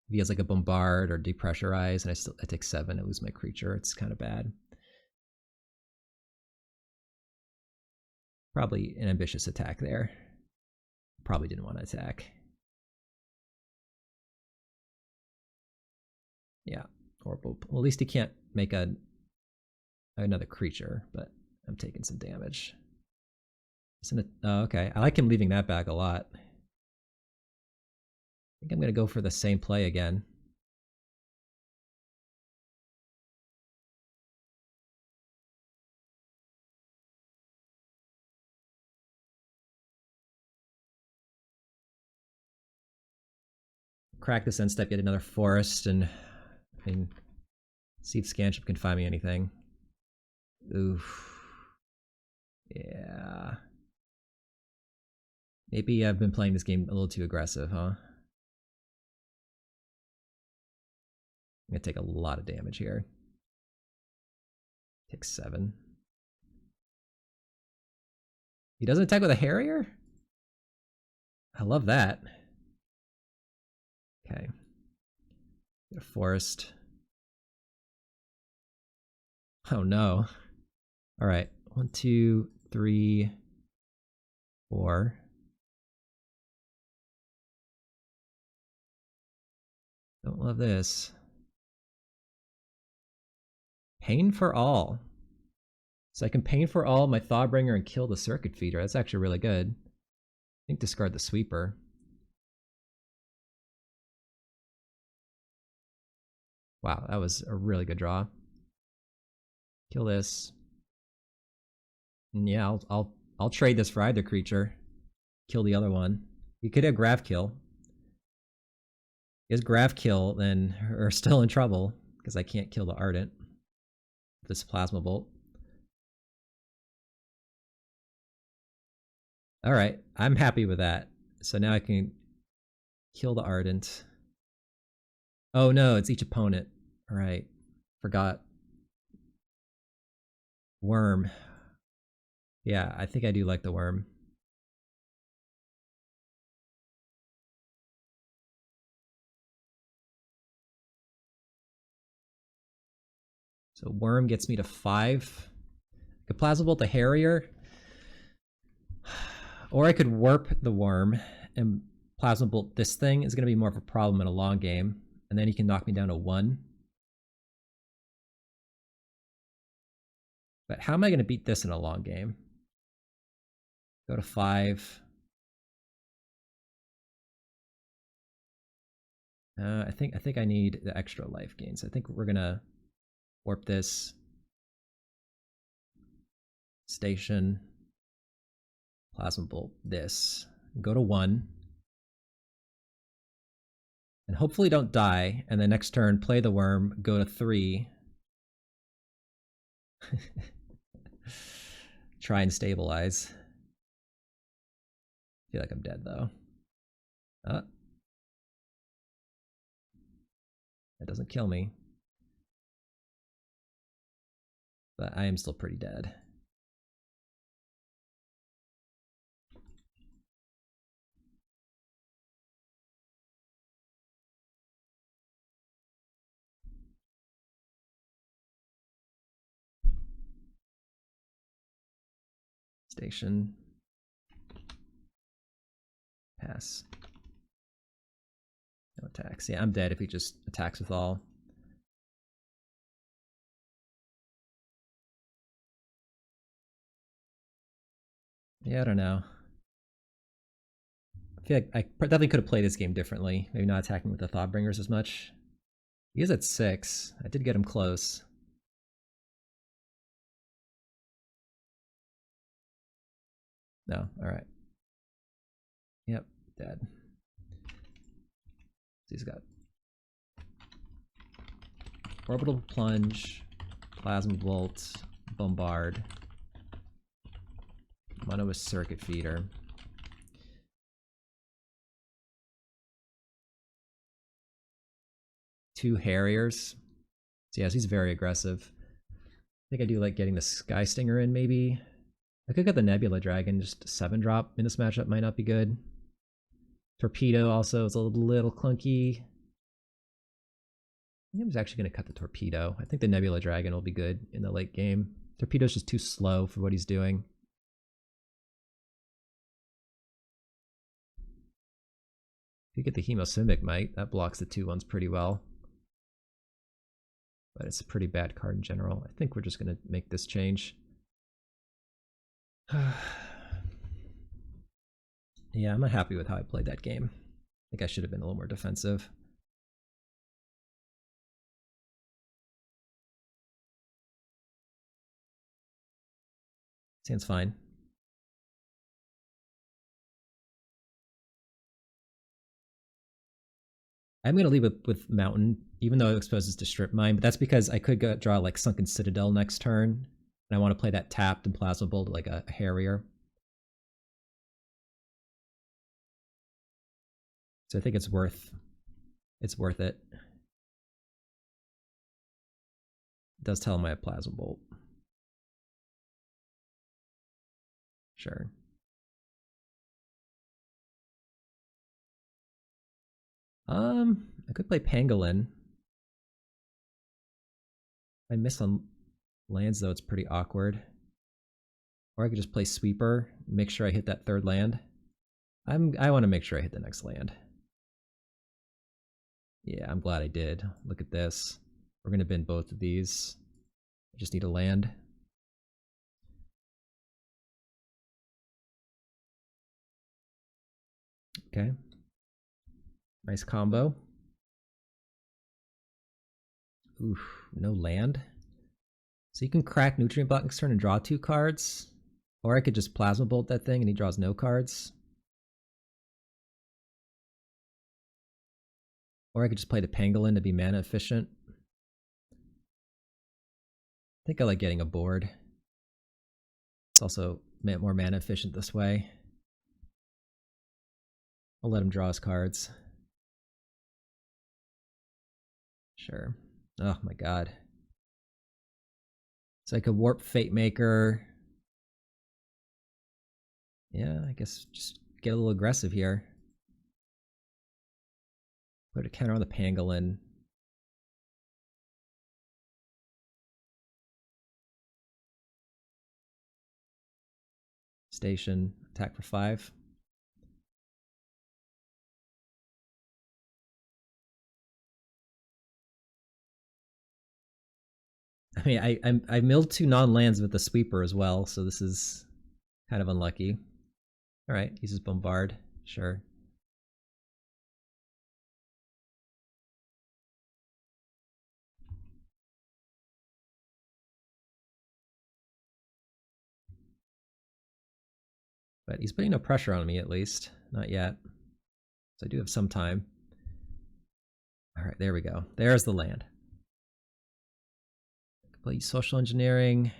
if he has like a bombard or depressurize, and I take 7, I lose my creature. It's kind of bad. Probably an ambitious attack there. Probably didn't want to attack. Yeah, or well, at least he can't make another creature, but I'm taking some damage. Isn't it? Oh, okay. I like him leaving that back a lot. I think I'm going to go for the same play again. Crack this end step, get another forest, and I mean, see if Scanship can find me anything. Oof. Yeah. Maybe I've been playing this game a little too aggressive, huh? I'm gonna take a lot of damage here. Take 7. He doesn't attack with a Harrier? I love that. Okay. Get a forest. Oh no. All right. 1, 2, 3, 4. Don't love this. Pain for all. So I can pain for all my Thawbringer and kill the Circuit Feeder. That's actually really good. I think discard the Sweeper. Wow, that was a really good draw. Kill this. And yeah, I'll trade this for either creature. Kill the other one. You could have Grav Kill. Is Grav Kill, then we're still in trouble because I can't kill the Ardent. This Plasma Bolt. All right, I'm happy with that. So now I can kill the Ardent. Oh no, it's each opponent. All right, forgot. Worm. Yeah, I think I do like the Worm. So Worm gets me to 5. I could Plasma Bolt the Harrier. Or I could Warp the Worm and Plasma Bolt this thing. Is going to be more of a problem in a long game. And then he can knock me down to 1. But how am I going to beat this in a long game? Go to 5. I think I need the extra life gains. I think we're going to warp this. Station. Plasma Bolt this. Go to 1. And hopefully don't die. And then next turn, play the Worm. Go to 3. Try and stabilize. I feel like I'm dead though. That doesn't kill me. But I am still pretty dead. Station. Pass. No attacks. Yeah, I'm dead if he just attacks with all. Yeah, I don't know. I feel like I definitely could have played this game differently. Maybe not attacking with the Thoughtbringers as much. He is at 6. I did get him close. No, alright. Yep, dead. So he's got Orbital Plunge, Plasma Bolt, Bombard, Mono with Circuit Feeder. Two Harriers. So yes, he's very aggressive. I think I do like getting the Sky Stinger in, maybe. I could get the Nebula Dragon, just 7-drop in this matchup might not be good. Torpedo also is a little clunky. I think I'm actually going to cut the Torpedo. I think the Nebula Dragon will be good in the late game. Torpedo's just too slow for what he's doing. If you get the Hemosimic Might, that blocks the 2/1s pretty well. But it's a pretty bad card in general. I think we're just going to make this change. Yeah, I'm not happy with how I played that game. I think I should have been a little more defensive. Seems fine. I'm going to leave it with Mountain, even though it exposes to Strip Mine, but that's because I could draw like Sunken Citadel next turn, and I want to play that tapped and Plasma Bolt like a Harrier. So I think it's worth it. It does tell him I have Plasma Bolt. Sure. I could play Pangolin. If I miss on lands though, it's pretty awkward. Or I could just play Sweeper, make sure I hit that 3rd land. I want to make sure I hit the next land. Yeah, I'm glad I did. Look at this. We're going to bin both of these. I just need a land. Okay. Nice combo. Oof, no land. So you can crack Nutrient Block next turn and draw 2 cards. Or I could just Plasma Bolt that thing and he draws no cards. Or I could just play the Pangolin to be mana efficient. I think I like getting a board. It's also more mana efficient this way. I'll let him draw his cards. Sure. Oh my god. So I could warp Fate Maker. Yeah, I guess just get a little aggressive here. Put a counter on the Pangolin. Station, attack for 5. I mean, I milled 2 non-lands with the Sweeper as well, so this is kind of unlucky. All right, uses Bombard, sure. But he's putting no pressure on me, at least. Not yet. So I do have some time. All right, there we go. There's the land. Complete Social Engineering. I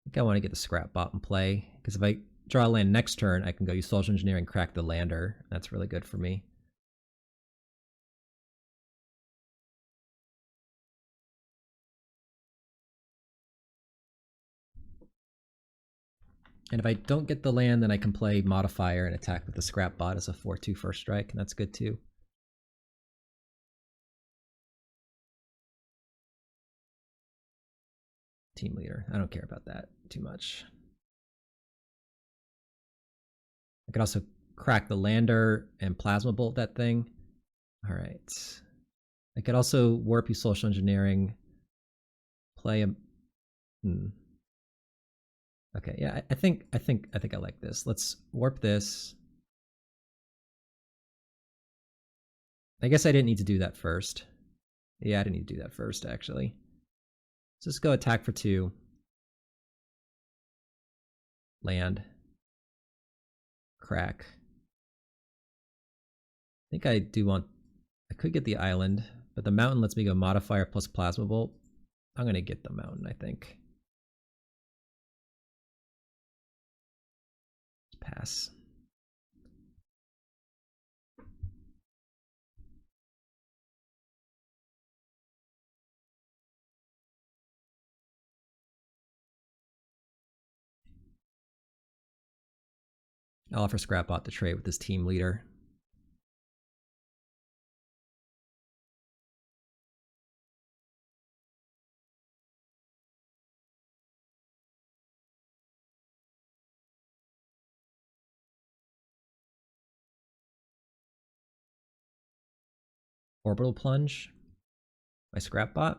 think I want to get the Scrap Bot in play, because if I draw a land next turn, I can go use Social Engineering, crack the lander. That's really good for me. And if I don't get the land, then I can play Modifier and attack with the Scrap Bot as a 4/2 first strike, and that's good too. Team Leader. I don't care about that too much. I could also crack the Lander and Plasma Bolt that thing. All right. I could also warp you Social Engineering. Play a. Okay, yeah, I think I like this. Let's warp this. I guess I didn't need to do that first. Yeah, I didn't need to do that first, actually. Let's just go attack for 2. Land. Crack. I think I do want... I could get the island, but the mountain lets me go Modifier plus Plasma Bolt. I'm going to get the mountain, I think. Pass. I'll offer Scrapbot to trade with this Team Leader. Orbital Plunge. My Scrapbot.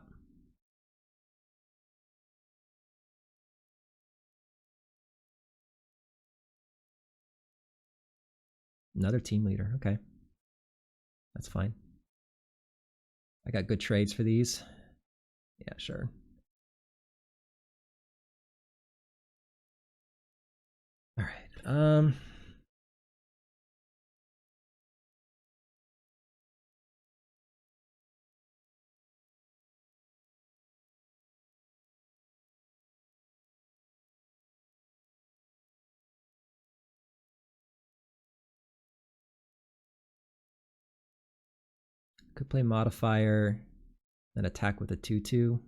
Another Team Leader. Okay. That's fine. I got good trades for these. Yeah, sure. All right. Could play Modifier, then attack with a 2/2.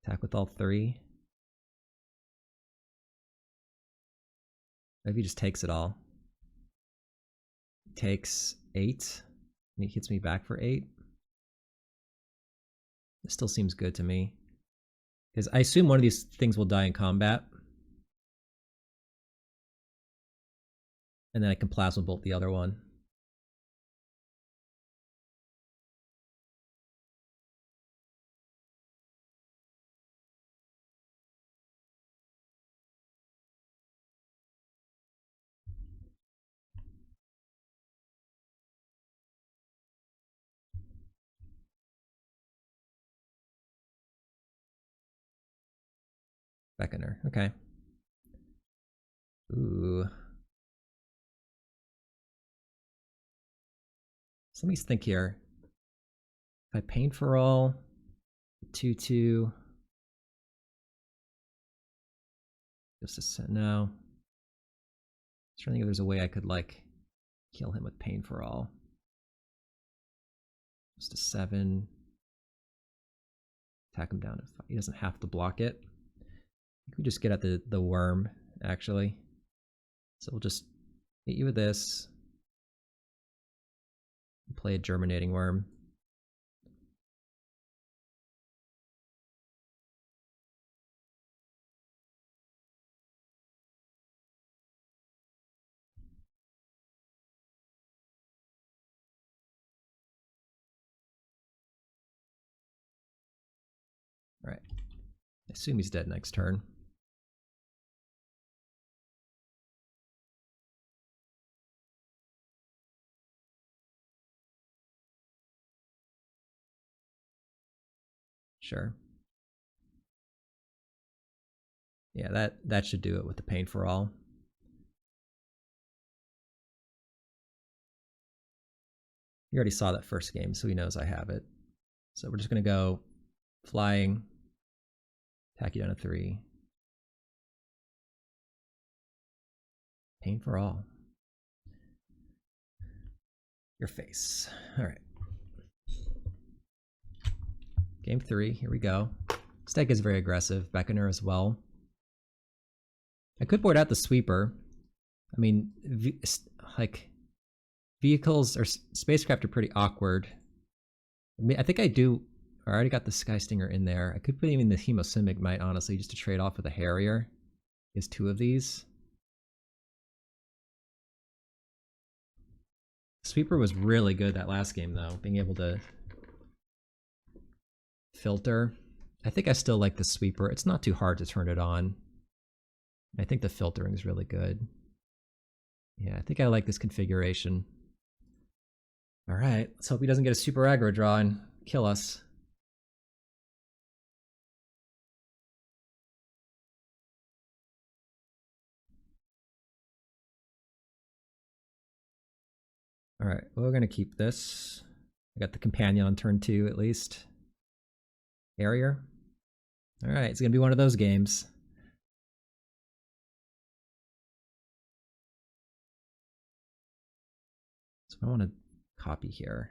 Attack with all 3. Maybe he just takes it all. Takes 8, and he hits me back for 8. This still seems good to me. Because I assume one of these things will die in combat. And then I can Plasma Bolt the other one. Beckoner, okay. Ooh. So let me think here. If I Pain for All, 2/2. Just a set now. I'm trying to think if there's a way I could like kill him with Pain for All. Just a 7. Attack him down to 5. He doesn't have to block it. I think we just get at the worm, actually. So we'll just hit you with this. Play a Germinating Worm. All right. I assume he's dead next turn. Sure. Yeah, that should do it with the Pain for All. He already saw that first game, so he knows I have it. So we're just going to go flying, attack you down to 3. Pain for All. Your face. All right. Game 3, here we go. This deck is very aggressive. Beckoner as well. I could board out the sweeper. I mean, like, vehicles or spacecraft are pretty awkward. I think I do. I already got the Sky Stinger in there. I could put even the Hemosimic Might, honestly, just to trade off with a Harrier. He has 2 of these. Sweeper was really good that last game, though, being able to filter. I think I still like the sweeper. It's not too hard to turn it on. I think the filtering is really good. Yeah, I think I like this configuration. All right, let's hope he doesn't get a super aggro draw and kill us. All right, well, we're gonna keep this. I got the companion on turn 2 at least. Harrier. All right, it's gonna be one of those games. So I want to copy here.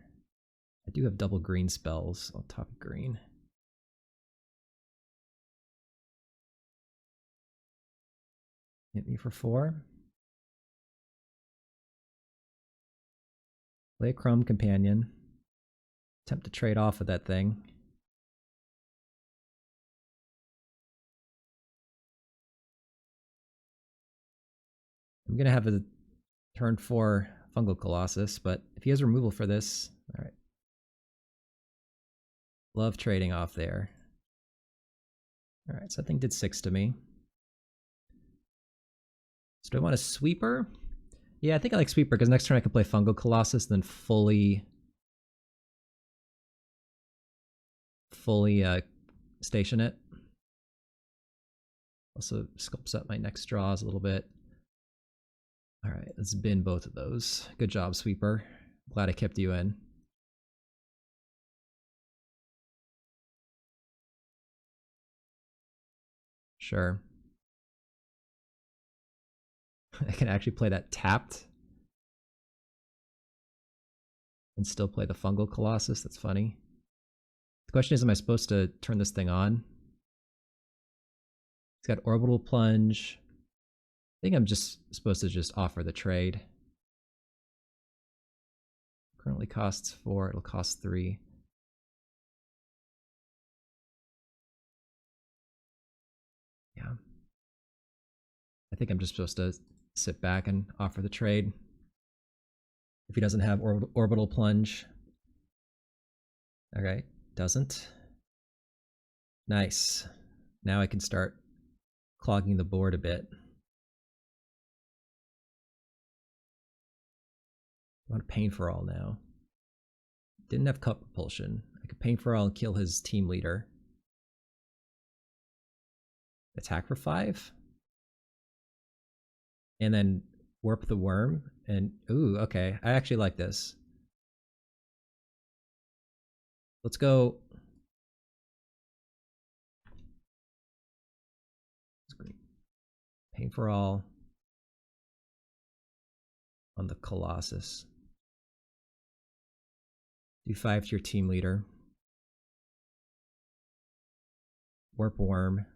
I do have double green spells. I'll top green. Hit me for 4. Play a Crumb Companion. Attempt to trade off with that thing. I'm going to have a turn 4 Fungal Colossus, but if he has removal for this, all right. Love trading off there. All right, so that thing did 6 to me. So do I want a Sweeper? Yeah, I think I like Sweeper because next turn I can play Fungal Colossus, then fully station it. Also sculpts up my next draws a little bit. All right, let's bin both of those. Good job, Sweeper. Glad I kept you in. Sure. I can actually play that tapped and still play the Fungal Colossus. That's funny. The question is, am I supposed to turn this thing on? It's got Orbital Plunge. I think I'm just supposed to just offer the trade. Currently costs 4, it'll cost 3. Yeah. I think I'm just supposed to sit back and offer the trade. If he doesn't have Orbital Plunge. Okay, doesn't. Nice. Now I can start clogging the board a bit. I want to Pain for All now. Didn't have Cup Propulsion. I could Pain for All and kill his team leader. Attack for 5. And then Warp the Worm. And, ooh, okay. I actually like this. Let's go. Pain for All on the Colossus. Do 5 to your team leader. Warp Worm.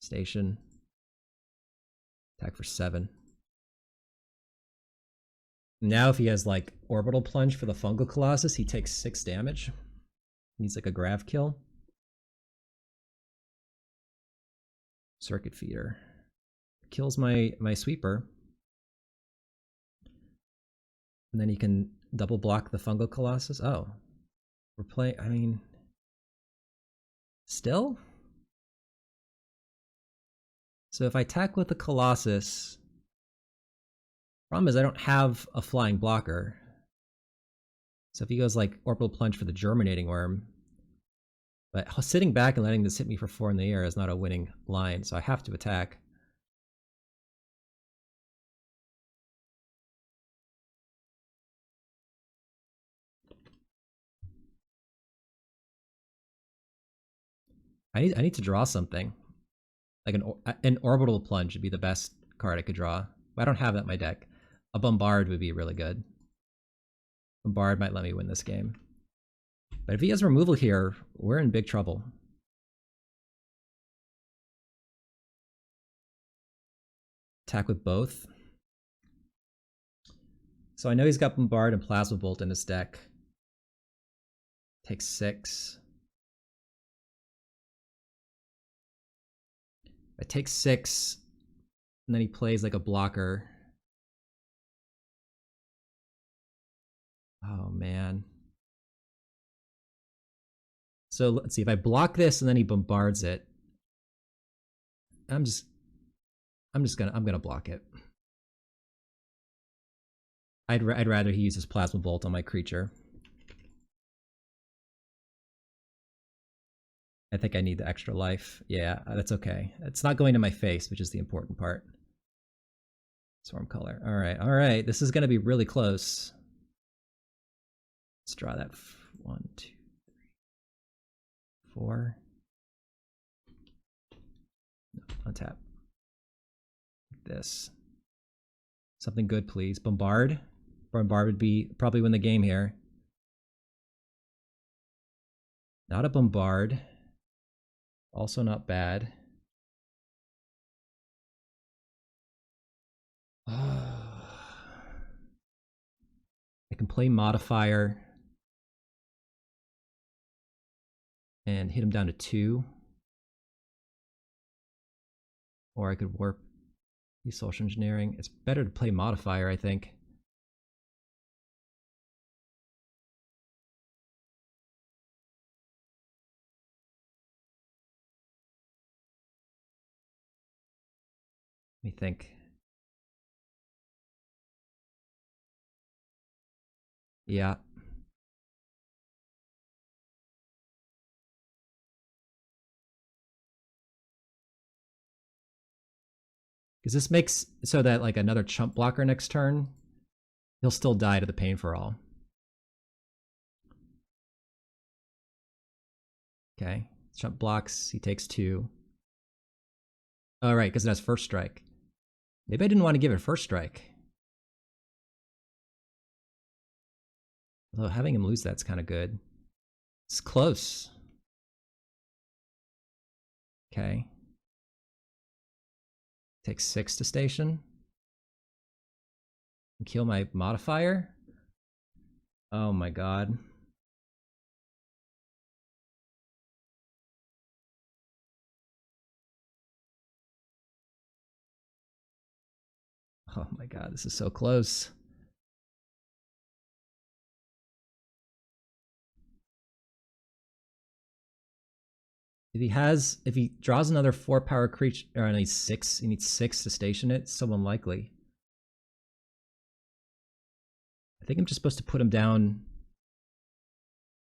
Station. Attack for 7. Now if he has like Orbital Plunge for the Fungal Colossus, he takes 6 damage. Needs like a Grav kill. Circuit Feeder. Kills my Sweeper. And then he can double block the Fungal Colossus. Oh. We're playing, I mean... Still? So if I attack with the Colossus... Problem is I don't have a flying blocker. So if he goes like Orbital Plunge for the Germinating Worm... But sitting back and letting this hit me for 4 in the air is not a winning line, so I have to attack. I need to draw something. Like an Orbital Plunge would be the best card I could draw. I don't have that in my deck. A Bombard would be really good. Bombard might let me win this game. But if he has removal here, we're in big trouble. Attack with both. So I know he's got Bombard and Plasma Bolt in his deck. Takes 6. I take 6, and then he plays like a blocker. Oh, man. So let's see, if I block this and then he bombards it, I'm gonna block it. I'd rather he uses Plasma Bolt on my creature. I think I need the extra life. Yeah, that's okay. It's not going to my face, which is the important part. Swarm color. All right. This is going to be really close. Let's draw that. 1, 2, 3, 4. No, untap. This. Something good, please. Bombard. Bombard would be probably win the game here. Not a bombard. Also not bad. I can play Modifier and hit him down to 2. Or I could warp. He's social engineering. It's better to play Modifier, I think. Let me think. Yeah. Because this makes so that like another chump blocker next turn, he'll still die to the Pain for All. Okay. Chump blocks, he takes 2. Oh, right, because it has first strike. Maybe I didn't want to give it first strike. Although having him lose that's kind of good. It's close. Okay. Takes 6 to station. And kill my modifier. Oh my god. Oh my god, this is so close. If he draws another 4 power creature, or he needs 6 to station it, it's so unlikely. I think I'm just supposed to put him down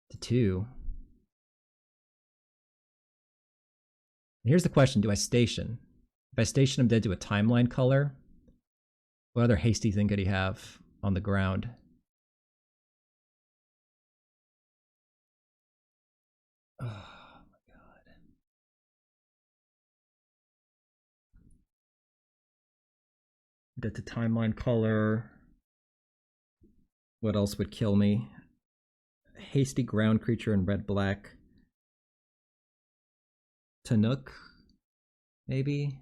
to 2. And here's the question, do I station? If I station him dead to a timeline color, what other hasty thing could he have on the ground? Oh my god. Dead to timeline color. What else would kill me? Hasty ground creature in red-black. Tanuk, maybe?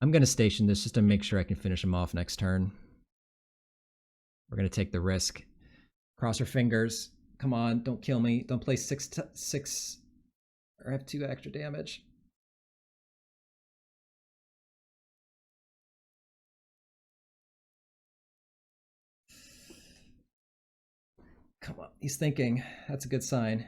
I'm going to station this just to make sure I can finish him off next turn. We're going to take the risk. Cross our fingers. Come on, don't kill me. Don't play 6 or have 2 extra damage. Come on, he's thinking. That's a good sign.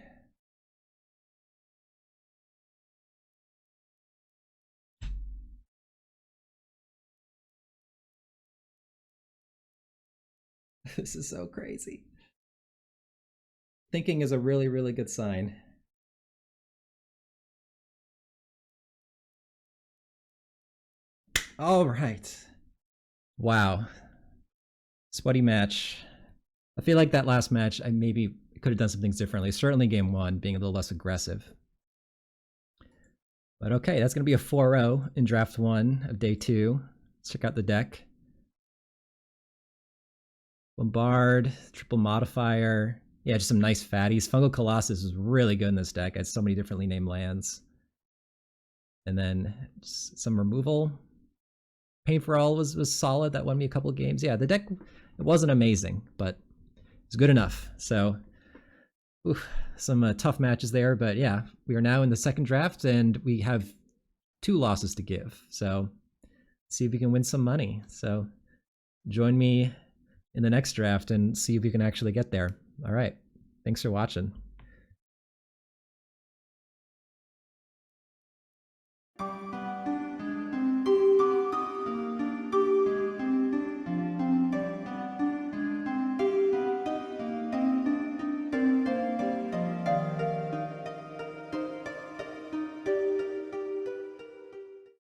This is so crazy. Thinking is a really, really good sign. All right. Wow. Sweaty match. I feel like that last match, I maybe could have done some things differently. Certainly game 1, being a little less aggressive. But okay, that's going to be a 4-0 in draft 1 of day 2. Let's check out the deck. Bombard, triple modifier. Yeah, just some nice fatties. Fungal Colossus is really good in this deck. It's so many differently named lands. And then some removal. Pain for All was solid. That won me a couple of games. Yeah, the deck, it wasn't amazing, but it's good enough. So, some tough matches there. But yeah, we are now in the second draft, and we have 2 losses to give. So, see if we can win some money. So, join me in the next draft and see if we can actually get there. All right. Thanks for watching.